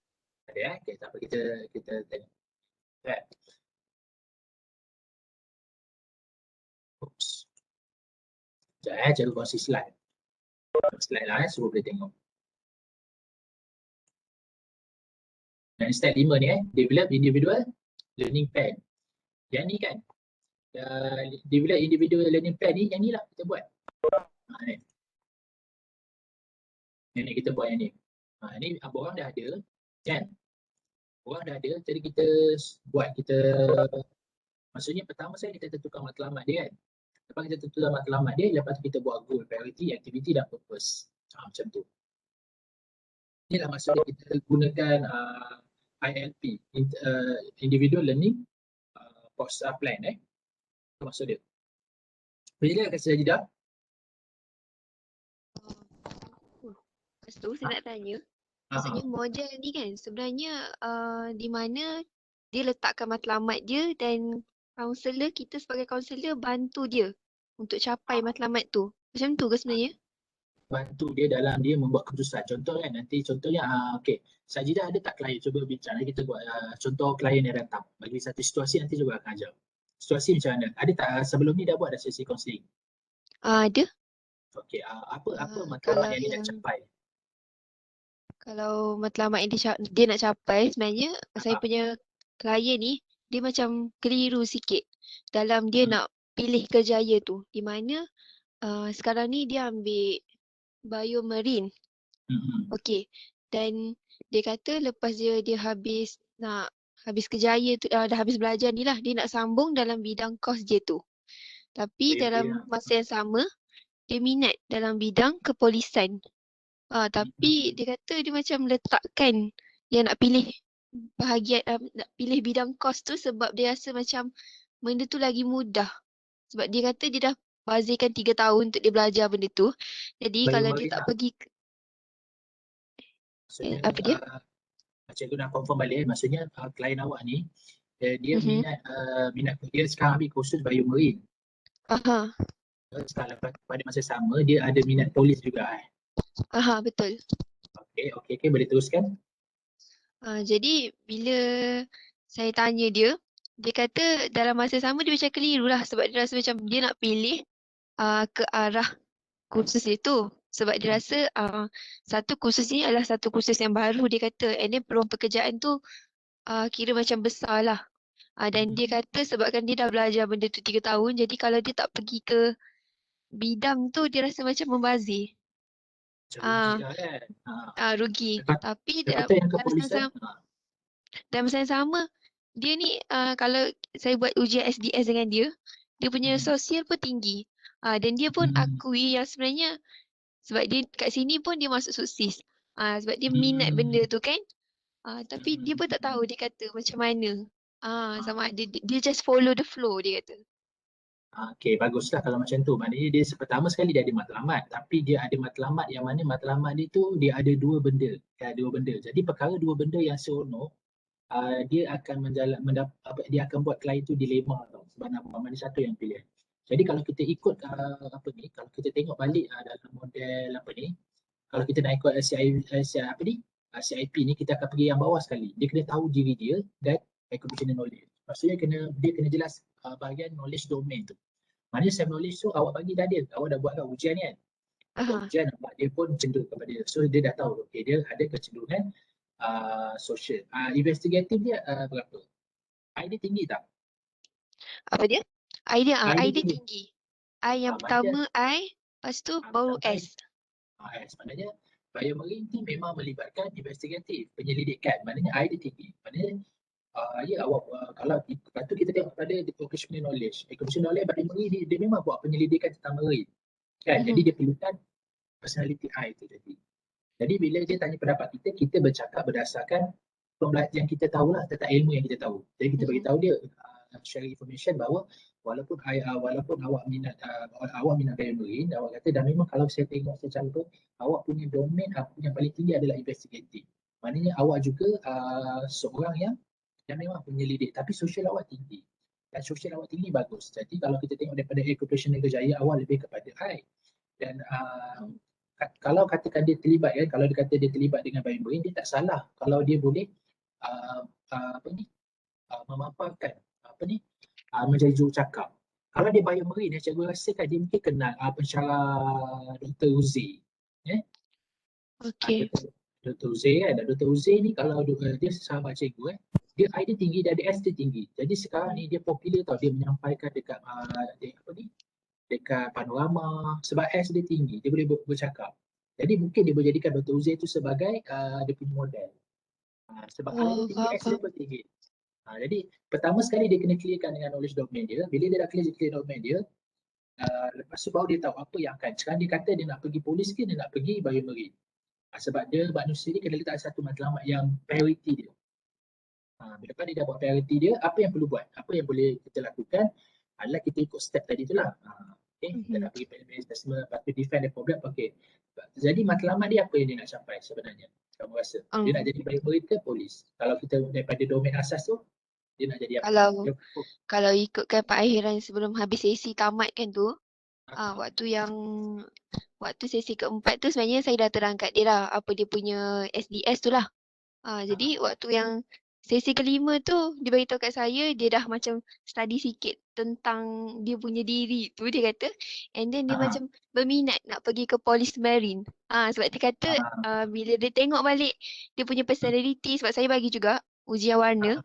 Ada Okey, tak apa kita tengok. Oops. Sekejap cikgu kongsi slide. Slide lah suruh boleh tengok. Dan step 5 ni develop individual learning plan. Yang ni kan, develop individual learning plan ni, yang ni lah kita buat. Ni. Yang ni kita buat yang ni. Ni orang dah ada kan. Orang dah ada, jadi kita buat maksudnya pertama kita tentukan matlamat dia kan. Lepas kita tentukan matlamat dia, lepas tu kita buat goal, priority, activity dan purpose. Macam tu. Inilah maksudnya kita gunakan ILP, Individual Learning post plan itu maksud dia. Boleh dia kasi Sajidah? Lepas tu saya nak tanya, Ha, maksudnya model ni kan sebenarnya di mana dia letakkan matlamat dia dan kaunselor, kita sebagai kaunselor bantu dia untuk capai matlamat tu. Macam tu ke sebenarnya? bantu dia dalam dia membuat keputusan. Contoh kan nanti contohnya okey, Sajidah ada tak klien cuba bincang kita buat contoh klien yang datang. Bagi satu situasi nanti cuba akan ajar. Situasi macam mana? Ada tak sebelum ni dah buat dah sesi kaunseling? Ada. Okey, apa matlamat Kalau yang dia nak yang capai? kalau matlamat yang dia nak capai sebenarnya saya Ha, punya klien ni dia macam keliru sikit dalam dia hmm, nak pilih kerjaya tu, di mana sekarang ni dia ambil biomarine. hmm. Okey. Dan dia kata lepas dia habis kerjaya tu, dah habis belajar ni lah, dia nak sambung dalam bidang kos dia tu. Tapi Dia dalam masa yang sama dia minat dalam bidang kepolisan. Tapi dia kata dia macam letakkan dia nak pilih nak pilih bidang kos tu sebab dia rasa macam benda tu lagi mudah. Sebab dia kata dia dah bazirkan 3 tahun untuk dia belajar benda tu. Jadi kalau dia biomarine tak lah. pergi Maksudnya apa dia? macam tu nak confirm balik maksudnya klien awak ni dia Mhm. minat dia sekarang ambil kursus biomarine. Aha. Sekarang pada masa sama dia ada minat polis juga Aha, betul. okey boleh teruskan. Jadi bila saya tanya dia, dia kata dalam masa sama dia macam keliru lah sebab dia rasa macam dia nak pilih ke arah kursus itu. Sebab dia rasa satu kursus ni adalah satu kursus yang baru dia kata, and then peluang pekerjaan tu kira macam besar lah. Dan dia kata sebabkan dia dah belajar benda tu 3 tahun, jadi kalau dia tak pergi ke bidang tu dia rasa macam membazir. Macam rugi Ah, lah kan. rugi. Lepas, Tapi lepas tu yang dalam masa yang kepolisan sama, dia ni kalau saya buat ujian SDS dengan dia, dia punya sosial pun tinggi. Dan dia pun hmm, akui yang sebenarnya sebab dia kat sini pun dia masuk suksis. Sebab dia minat hmm, benda tu kan. Tapi dia pun tak hmm. tahu dia kata macam mana. Ah, Sama ada dia just follow the flow dia kata. Okey, baguslah kalau macam tu. Maknanya dia pertama sekali dia ada matlamat. Tapi dia ada matlamat yang mana matlamat dia tu dia ada dua benda. Dua benda. Jadi perkara dua benda yang seronok, dia akan dia akan buat klien tu dilema tau. Sebab nak buat mana satu yang pilih. Jadi kalau kita ikut apa ni, kalau kita tengok balik dalam model apa ni, kalau kita nak ikut apa ni, CIP ni kita akan pergi yang bawah sekali. Dia kena tahu diri dia dan occupational knowledge. Maksudnya dia kena jelas bahagian knowledge domain tu. Maknanya self knowledge tu awak bagi dah dia. Awak dah buat dah ujian kan. Buat Aha. ujian nampak dia pun cenderung kepada dia. So dia dah tahu okay, dia ada kecenderungan social. Investigatif dia berapa? I dia tinggi tak? Apa dia? Idea I dia idea tinggi. tinggi. I yang Maknanya pertama I, lepas tu baru pertama S. maknanya biomarine ni memang melibatkan investigatif, penyelidikan. Maknanya I dia tinggi. Maknanya ya awak kalau lepas tu kita tengok pada occupational knowledge. Occupational knowledge biomarine dia memang buat penyelidikan tentang marine. Kan? Jadi Mhm. dia perlukan personality I tu jadi. Jadi bila dia tanya pendapat kita, kita bercakap berdasarkan yang kita tahulah tentang ilmu yang kita tahu. Jadi kita bagi Mhm. tahu dia share information bahawa walaupun awak minat gaya marine, awak kata dan memang kalau saya tengok secara tu awak punya domain yang paling tinggi adalah investigatif. Maknanya awak juga seorang yang memang penyelidik tapi sosial awak tinggi. Dan sosial awak tinggi bagus. Jadi kalau kita tengok daripada occupational kerjaya awak lebih kepada I dan Mhm. kalau katakan dia terlibat kan, kalau dia kata dia terlibat dengan biomarine, dia tak salah kalau dia boleh uh, apa ni memaparkan apa ni menjadi jurucakap. Kalau dia biomarine, cikgu rasakan dia mungkin kenal pensyarah Dr. Uzi. Eh? Okey. Dr. Uzi kan, Dr. Uzi ni kalau dia sahabat cikgu dia I dia tinggi, dia ada S dia tinggi. Jadi sekarang ni dia popular tau, dia menyampaikan dekat dia, apa ni dekat panorama sebab S dia tinggi, dia boleh bercakap. Jadi mungkin dia boleh jadikan Dr. Uzair tu sebagai dia punya model. Sebab I dia Oh, tinggi, faham S dia faham. pun tinggi. Jadi pertama sekali dia kena clearkan dengan knowledge domain dia. Bila dia dah clear domain dia, lepas tu baru dia tahu apa yang akan. Sekarang dia kata dia nak pergi polis ke dia nak pergi biomarine. Sebab dia manusia ni kena letak satu matlamat yang priority dia. Lepas dia dah buat priority dia, apa yang perlu buat? Apa yang boleh kita lakukan adalah kita ikut step tadi tu lah. Okay, kita dah pergi planning assessment, lepas tu define the problem. Okay. Jadi matlamat dia apa yang dia nak capai sebenarnya? Kamu rasa? Dia nak jadi baik ke polis? Kalau kita daripada domain asas tu, dia nak jadi apa? Kalau Dia, kalau ikutkan perakhiran sebelum habis sesi tamat kan tu, waktu sesi keempat tu sebenarnya saya dah terangkat dia lah apa dia punya SDS tu lah. Jadi waktu yang sesi kelima tu dia beritahu kat saya dia dah macam study sikit tentang dia punya diri tu dia kata, and then dia macam berminat nak pergi ke Polis Marine. Sebab dia kata bila dia tengok balik dia punya personality, sebab saya bagi juga ujian warna.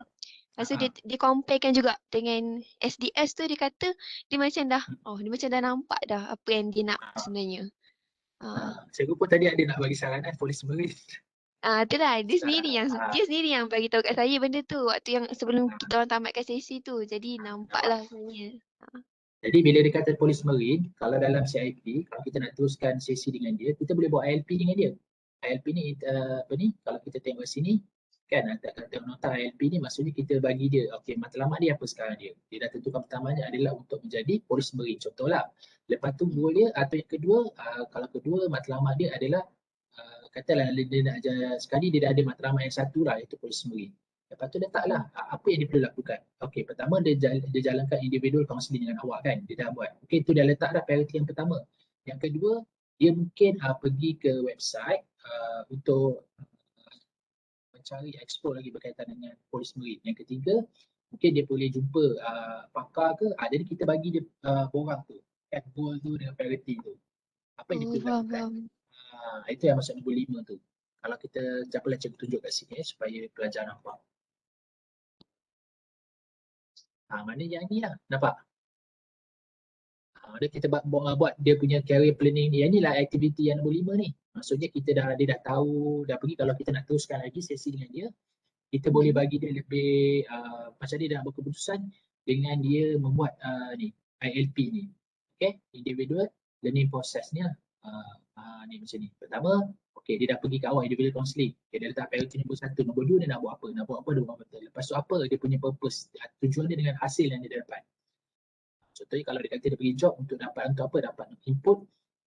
Lepas tu dia comparekan juga dengan SDS tu, dia kata dia macam dah nampak dah apa yang dia nak sebenarnya. Cikgu pun tadi ada nak bagi saranan polis Marine. Itulah dia sendiri yang bagi tahu kat saya benda tu waktu yang sebelum kita orang tamatkan sesi tu. Jadi nampaklah sebenarnya. Jadi bila dia kata polis Marine, kalau dalam CIP, kalau kita nak teruskan sesi dengan dia, kita boleh buat ILP dengan dia. ILP ni apa ni? Kalau kita tengok sini kan kata nota ILP ni maksudnya kita bagi dia okey matlamat dia apa sekarang dia. Dia dah tentukan pertamanya adalah untuk menjadi polis Marine contohlah. Lepas tu goal dia atau yang kedua kalau kedua matlamat dia adalah katalah dia nak sekali dia dah ada matlamat yang satu lah iaitu polis Marine. Lepas tu letaklah apa yang dia perlu lakukan. Okey, pertama dia jalankan individual counselling dengan awak kan. Dia dah buat. Okey, tu dah letak dah priority yang pertama. Yang kedua, dia mungkin pergi ke website untuk mencari explore lagi berkaitan dengan polis Marine. Yang ketiga, mungkin dia boleh jumpa pakar ke. Jadi kita bagi dia borang tu. Kan goal tu dengan priority tu. Apa yang dia perlu lakukan. Itu yang maksud nombor 5 tu. Kalau kita capalah cikgu tunjuk kat sini supaya pelajar nampak. Mana yang ni lah, nampak? Dia kita buat dia punya career planning ni. Yang ni lah aktiviti yang nombor 5 ni. Maksudnya dia dah tahu, dah pergi kalau kita nak teruskan lagi sesi dengan dia, kita boleh bagi dia lebih macam dia dah berkeputusan dengan dia membuat ni ILP ni. Okay, individual learning process ni lah. Ni macam ni. Pertama, okay, dia dah pergi ke awal individual counselling. Okay, dia letak priority nombor 1. Nombor 2 dia nak buat apa? Nak buat apa dia buat betul. Lepas tu apa dia punya purpose, tujuan dia dengan hasil yang dia dapat. Contohnya kalau dia kata dia pergi job untuk dapat apa? Dapat input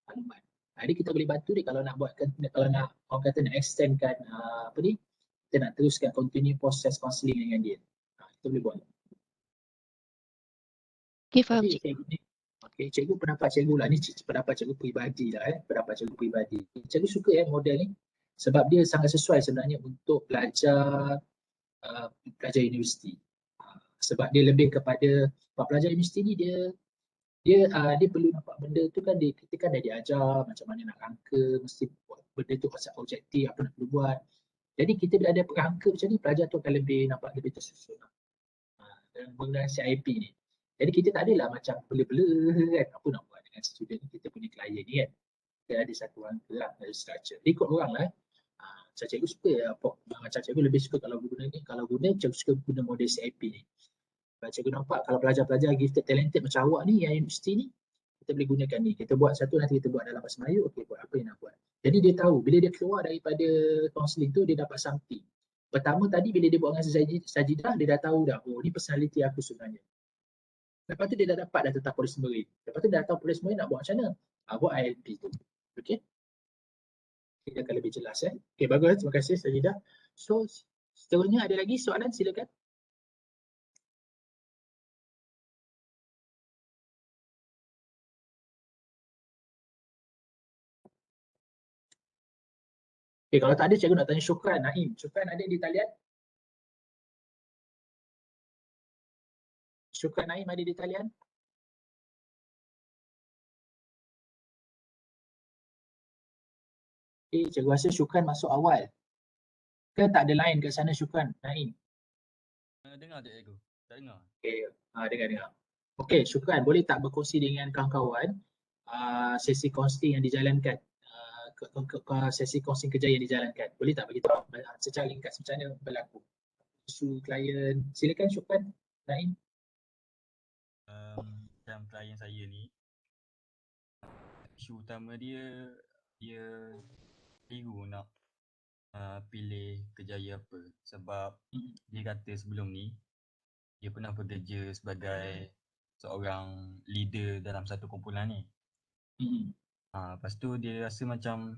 maklumat. Jadi kita boleh bantu dia kalau nak buatkan, kalau nak orang kata nak extendkan apa ni, kita nak teruskan continue proses counselling dengan dia. Kita boleh buat. Okay, faham cikgu. Okay, cikgu pendapat cikgu lah. Ni pendapat cikgu peribadi lah. Pendapat cikgu peribadi. Cikgu suka model ni. Sebab dia sangat sesuai sebenarnya untuk pelajar universiti. Sebab dia lebih kepada pelajar universiti ni dia perlu nampak benda tu kan kita kan dah diajar macam mana nak rangka, mesti buat benda tu pasal objektif apa nak perlu buat. Jadi kita bila ada rangka macam ni pelajar tu akan lebih nampak lebih tersusun. Dalam penggunaan CIP ni. Jadi kita tak adalah macam bela-bela kan apa nak buat dengan student kita punya klien ni kan. Kita ada satu rangka lah, ada structure. Ikut orang lah. Macam cikgu suka macam cikgu lebih suka kalau guna ni, kalau guna cikgu suka guna model CIP ni. Cikgu nampak kalau pelajar-pelajar gifted talented macam awak ni yang universiti ni, kita boleh gunakan ni. Kita buat satu nanti kita buat dalam bahasa Melayu, okey buat apa yang nak buat. Jadi dia tahu bila dia keluar daripada counselling tu dia dapat something. Pertama tadi bila dia buat dengan Sajidah dia dah tahu dah ni personality aku sebenarnya. Lepas tu dia dah dapat dah tentang polis Marine. Lepas tu dia dah tahu polis Marine nak buat macam mana. Buat ILP tu. Okey. Dia akan lebih jelas Okey bagus, terima kasih Sajidah. So seterusnya ada lagi soalan silakan. Okay, kalau tak ada, cikgu nak tanya Syukran, Naim. Syukran ada di talian? Syukran Naim ada di talian? Okay, cikgu rasa Syukran masuk awal. Ke tak ada lain kat sana Syukran, Naim? Dengar tak cikgu? Tak dengar? Okay, dengar. Okay, Syukran. Boleh tak berkongsi dengan kawan-kawan sesi counselling yang dijalankan? Sesi counselling kerja yang dijalankan. Boleh tak beritahu secara ringkas macam mana berlaku? Isu klien. Silakan Syukran, Naim. Macam klien saya ni, isu utama dia keliru nak pilih kerjaya apa. Sebab Hmm. dia kata sebelum ni dia pernah bekerja sebagai seorang leader dalam satu kumpulan ni. Hmm. Lepas tu dia rasa macam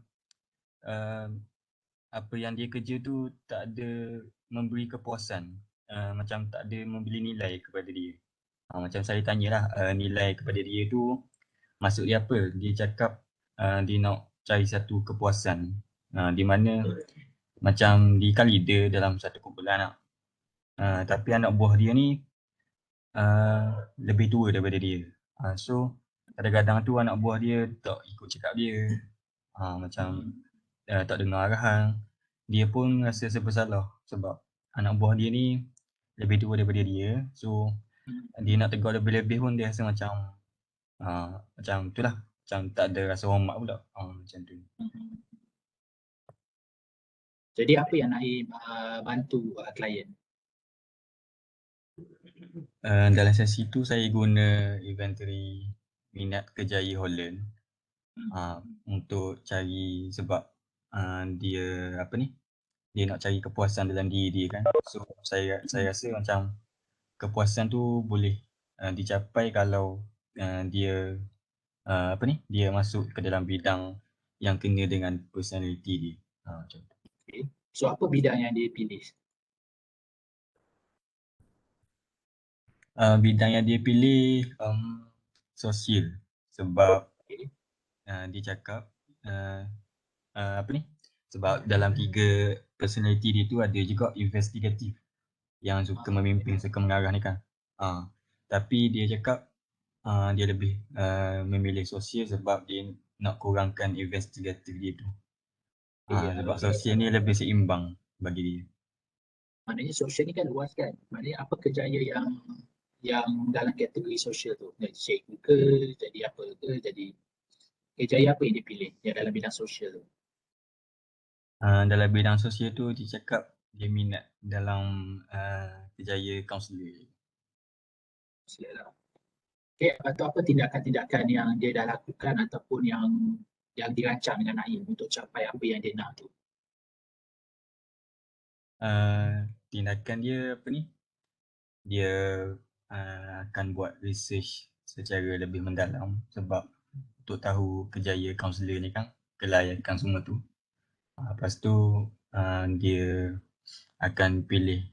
uh, apa yang dia kerja tu tak ada memberi kepuasan. Macam tak ada memberi nilai kepada dia. Macam saya tanyalah nilai kepada dia tu maksud dia apa. Dia cakap dia nak cari satu kepuasan. Di mana macam dia kan leader dalam satu kumpulan lah. Tapi anak buah dia ni lebih tua daripada dia. So kadang-kadang tu anak buah dia tak ikut cakap dia. Macam tak dengar arahan. Dia pun rasa bersalah sebab anak buah dia ni lebih tua daripada dia. So dia nak tegur lebih-lebih pun dia rasa macam tu lah. Macam tak ada rasa hormat pula. Macam tu. Jadi apa yang Naim bantu klien? Dalam sesi tu saya guna inventory minat kerjaya Holland untuk cari sebab dia apa ni, dia nak cari kepuasan dalam diri dia kan. So saya rasa macam kepuasan tu boleh dicapai kalau dia apa ni, dia masuk ke dalam bidang yang kena dengan personality dia. Macam tu. Okay. So apa bidang yang dia pilih? Bidang yang dia pilih sosial sebab Okay. dia cakap apa ni, sebab dalam 3 personality dia tu ada juga investigatif yang suka memimpin, suka mengarah ni kan. Tapi dia cakap dia lebih memilih sosial sebab dia nak kurangkan investigatif dia tu. Sebab sosial ni lebih seimbang bagi dia. Maknanya sosial ni kan luas kan. Maknanya apa kerjaya yang dalam kategori sosial tu? Jadi cikgu ke, jadi apa ke, jadi kerjaya apa yang dia pilih yang dalam bidang sosial tu? Dalam bidang sosial tu dia cakap dia minat dalam kerjaya kaunselor. Silalah. Okay, atau apa tindakan-tindakan yang dia dah lakukan ataupun yang dirancang dengan Naim untuk capai apa yang dia nak tu? Tindakan dia apa ni, dia akan buat research secara lebih mendalam sebab untuk tahu kerjaya kaunselor ni kan, kelayakan semua tu. Lepas tu dia akan pilih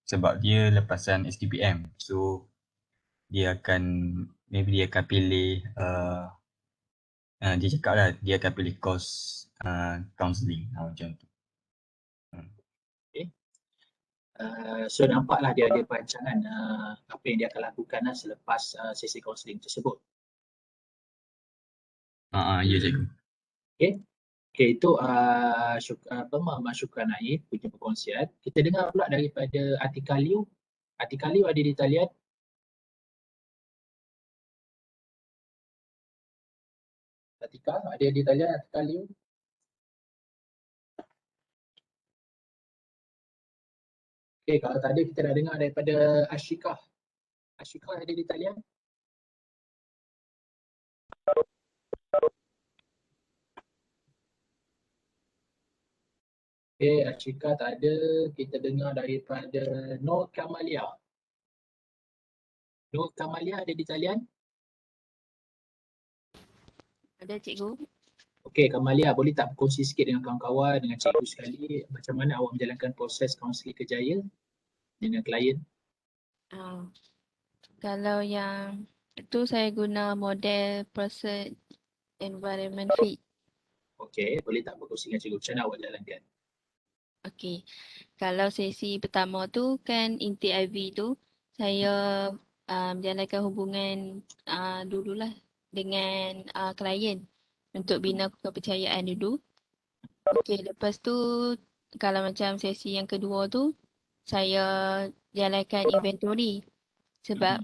sebab dia lepasan STPM. So dia akan pilih dia cakap lah dia akan pilih course counselling macam tu. So nampaklah dia ada perancangan apa yang dia akan lakukan selepas sesi kaunseling tersebut. Ya cikgu. Okay, itu Syukran Naim punya perkongsian. Kita dengar pula daripada Atika Liu. Atika Liu ada di talian. Atika ada di talian, Atika Liu. Okay, kalau tadi kita dah dengar daripada Ashika. Ashika ada di talian. Okay, Ashika tak ada. Kita dengar daripada Nur Kamalia. Nur Kamalia ada di talian. Ada cikgu. Okey, Kamalia, boleh tak berkongsi sikit dengan kawan-kawan, dengan cikgu sekali, macam mana awak menjalankan proses kaunseling kerjaya dengan klien? Kalau yang itu saya guna model person environment fit. Okey, boleh tak berkongsi dengan cikgu macam mana awak jalankan? Okey. Kalau sesi pertama tu kan intake IV tu, saya menjalankan hubungan dululah dengan klien untuk bina kepercayaan dulu. Okey, lepas tu kalau macam sesi yang kedua tu, saya jalankan inventory sebab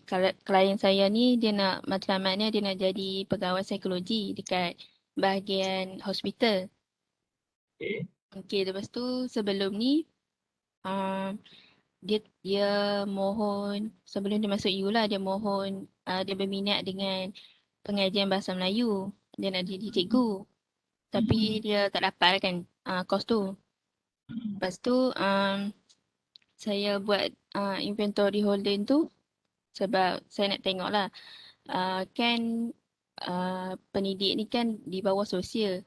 kalau klien saya ni dia nak matlamatnya dia nak jadi pegawai psikologi dekat bahagian hospital. Okey. Okey, lepas tu sebelum ni dia mohon sebelum dia masuk U lah dia mohon dia berminat dengan pengajian bahasa Melayu. Dia nak jadi cikgu. Tapi dia tak dapat kan. course tu. Lepas tu saya buat inventory holding tu sebab saya nak tengok lah kan pendidik ni kan di bawah sosial.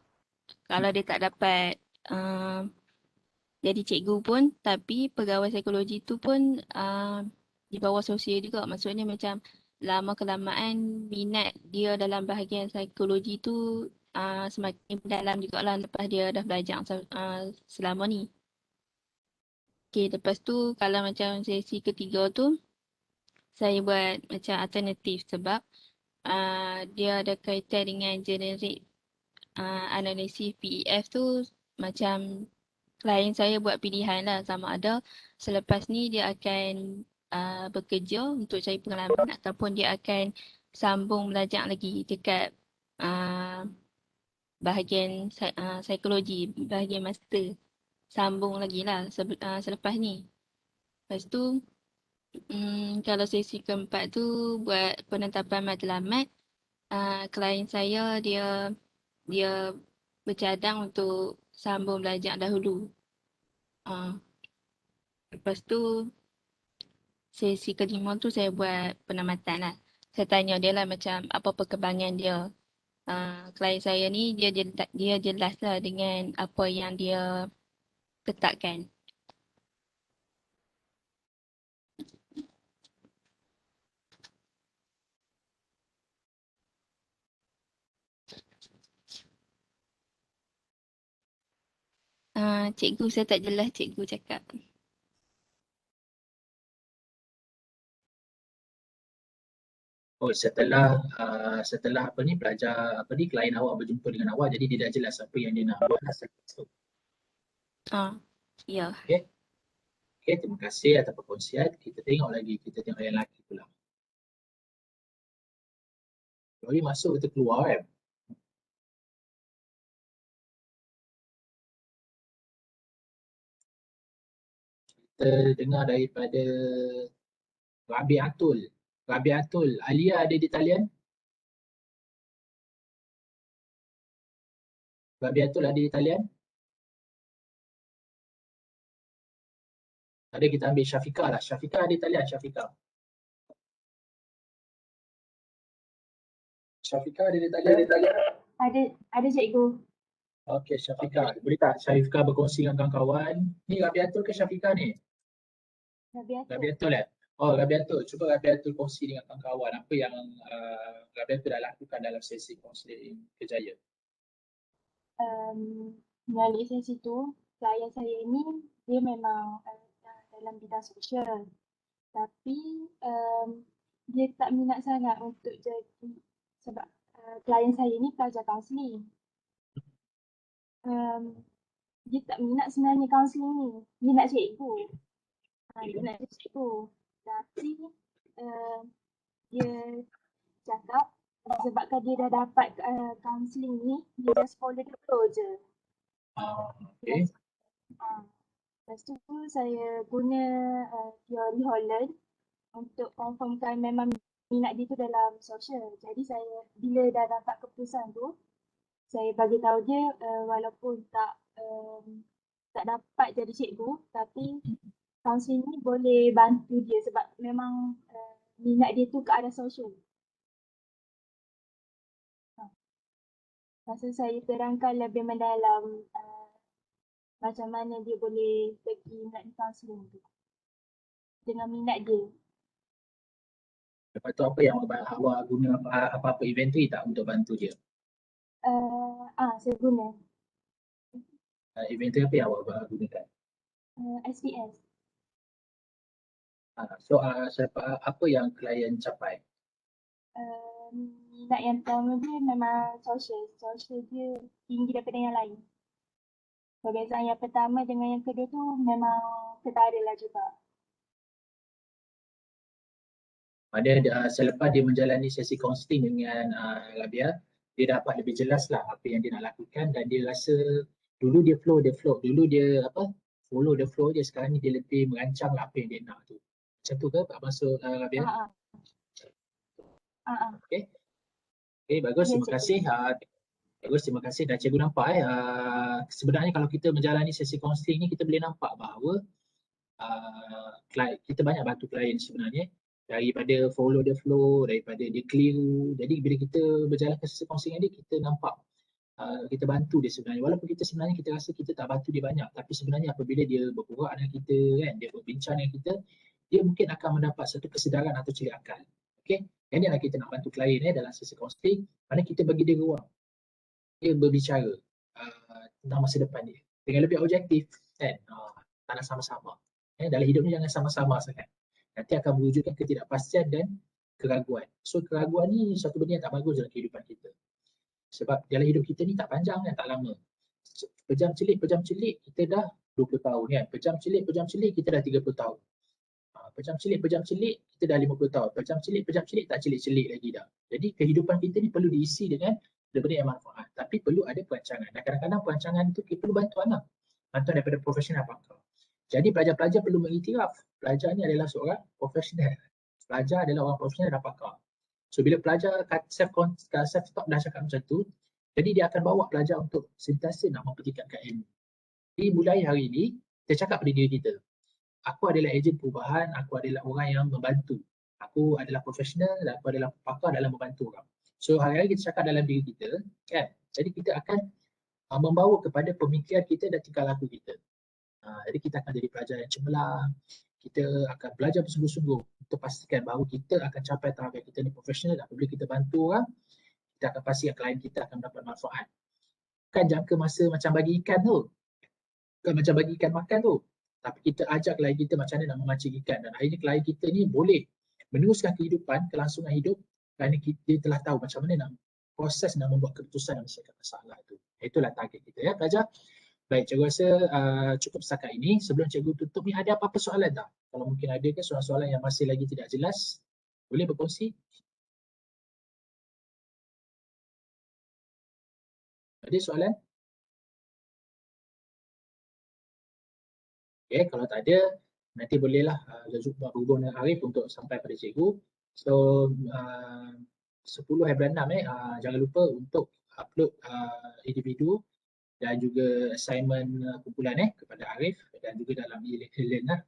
Kalau dia tak dapat jadi cikgu pun, tapi pegawai psikologi tu pun di bawah sosial juga. Maksudnya macam lama kelamaan minat dia dalam bahagian psikologi tu semakin dalam jugalah lepas dia dah belajar selama ni. Okay, lepas tu kalau macam sesi ketiga tu, saya buat macam alternatif sebab dia ada kaitan dengan generic analisis PEF tu. Macam klien saya buat pilihan lah sama ada selepas ni dia akan bekerja untuk cari pengalaman ataupun dia akan sambung belajar lagi dekat bahagian psikologi, bahagian master. Sambung lagi lah selepas ni. Lepas tu kalau sesi keempat tu buat penetapan matlamat, klien saya dia bercadang untuk sambung belajar dahulu. Lepas tu sesi kelima tu saya buat penamatan lah. Saya tanya dia lah macam apa perkembangan dia. Klien saya ni dia jelas lah dengan apa yang dia letakkan. Cikgu saya tak jelas cikgu cakap. Oh, setelah apa ni pelajar apa ni klien awak berjumpa dengan awak, jadi dia dah jelas apa yang dia nak buat lah selepas tu. Ya. Okay, terima kasih atas perkongsian. Kita tengok yang lagi pula. Lori masuk atau keluar kan? Kita dengar daripada Rabiatul. Alia ada di talian? Rabiatul ada di talian? Ada, kita ambil Syafiqah lah. Syafiqah ada di talian, Syafiqah. Syafiqah ada di talian? Ada cikgu. Okey, Syafiqah. Boleh tak Syafiqah berkongsi dengan kawan-kawan? Ni Rabiatul ke Syafiqah ni? Rabiatul eh? Oh, Rabiatul. Cuba Rabiatul kongsi dengan kawan-kawan apa yang Rabiatul dah lakukan dalam sesi kaunseling Kejaya. Melalui sesi tu, klien saya ini dia memang dalam bidang sosial. Tapi dia tak minat sangat untuk jadi, sebab klien saya ni pelajar kaunseling. Dia tak minat sebenarnya kaunseling ni. Dia nak cikgu. Dia nak jadi cikgu. Tapi dia cakap sebabkan dia dah dapat kaunseling ni, dia just follow the flow je. Okay. Lepas tu saya guna teori Holland untuk confirmkan memang minat dia tu dalam sosial. Jadi saya bila dah dapat keputusan tu, saya bagi tahu dia walaupun tak dapat jadi cikgu, tapi kaunseling ni boleh bantu dia sebab memang minat dia tu ke arah sosial. Masa saya terangkan lebih mendalam macam mana dia boleh pergi nak di kaunseling tu dengan minat dia. Lepas tu apa yang awak guna apa-apa inventory tak untuk bantu dia? Saya guna Inventory apa yang awak gunakan? SPS. So apa yang klien capai? Minat yang pertama dia memang sosial. Sosial dia tinggi daripada yang lain. Perbezaan yang pertama dengan yang kedua tu memang ketara lah juga. Pada selepas dia menjalani sesi kaunseling dengan Rabia, dia dapat lebih jelas lah apa yang dia nak lakukan dan dia rasa dulu dia flow, dulu dia follow the flow je, sekarang ni dia lebih merancang lah apa yang dia nak tu. Macam tu ke Pak Mansur, Rabia? Okay, bagus, terima kasih. Bagus, terima kasih. Dan cikgu nampak sebenarnya kalau kita menjalani sesi kaunseling ni kita boleh nampak bahawa kita banyak bantu klien sebenarnya, daripada follow the flow, daripada dia keliru. Jadi bila kita berjalankan sesi kaunseling ni kita nampak kita bantu dia sebenarnya. Walaupun kita sebenarnya kita rasa kita tak bantu dia banyak, tapi sebenarnya apabila dia berborak dengan kita kan, dia berbincang dengan kita, dia mungkin akan mendapat satu kesedaran atau celik akal. Okey. Yang inilah kita nak bantu klien dalam sesi kaunseling, mana kita bagi dia ruang. Dia berbicara tentang masa depan dia dengan lebih objektif kan. Tak nak sama-sama. Dalam hidup ni jangan sama-sama sangat. Nanti akan mewujudkan ketidakpastian dan keraguan. So keraguan ni satu benda yang tak bagus dalam kehidupan kita. Sebab dalam hidup kita ni tak panjang kan, tak lama. Pejam celik kita dah 20 tahun kan. Pejam celik kita dah 30 tahun. Pejam celik kita dah 50 tahun. Pejam celik tak celik-celik lagi dah. Jadi kehidupan kita ni perlu diisi dengan benda-benda yang manfaat. Tapi perlu ada perancangan. Dan kadang-kadang perancangan tu kita perlu bantuan lah. Bantuan daripada profesional pakar. Jadi pelajar-pelajar perlu mengiktiraf pelajar ni adalah seorang profesional. Pelajar adalah orang profesional dan pakar. So bila pelajar self-talk dah cakap macam tu, jadi dia akan bawa pelajar untuk sentiasa nak mempertingkatkan ilmu. Jadi mulai hari ini, kita cakap pada diri kita, aku adalah ejen perubahan, aku adalah orang yang membantu. Aku adalah profesional dan aku adalah pakar dalam membantu orang. So hari-hari kita cakap dalam diri kita, kan? Jadi kita akan membawa kepada pemikiran kita dan tingkah laku kita. Jadi kita akan jadi pelajar yang cemerlang, kita akan belajar bersungguh-sungguh untuk pastikan bahawa kita akan capai tahap yang kita ni profesional. Apabila kita bantu orang, kita akan pastikan klien kita akan mendapat manfaat. Bukan jangka masa macam bagi ikan tu. Bukan macam bagi ikan makan tu. Tapi kita ajak klien kita macam mana nak memancing ikan. Dan akhirnya klien kita ni boleh meneruskan kehidupan, kelangsungan hidup kerana dia telah tahu macam mana nak proses nak membuat keputusan dan menyelesaikan masalah tu. Itulah target kita ya pelajar. Baik, cikgu rasa cukup setakat ini. Sebelum cikgu tutup ni, ada apa-apa soalan tak? Kalau mungkin ada ke soalan-soalan yang masih lagi tidak jelas, boleh berkongsi? Ada soalan? Okay, kalau tak ada, nanti bolehlah berhubung dengan Arif untuk sampai pada cikgu. So, 10/6 jangan lupa untuk upload individu dan juga assignment kumpulan kepada Arif dan juga dalam e-learn lah.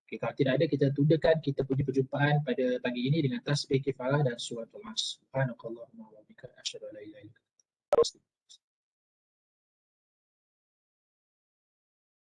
Okay, kalau tidak ada, kita tundakan kita punya perjumpaan pada pagi ini dengan tasbih kifarah dan suratul As. Subhanakallahumma wa bihamdika asyhadu an la ilaha illa anta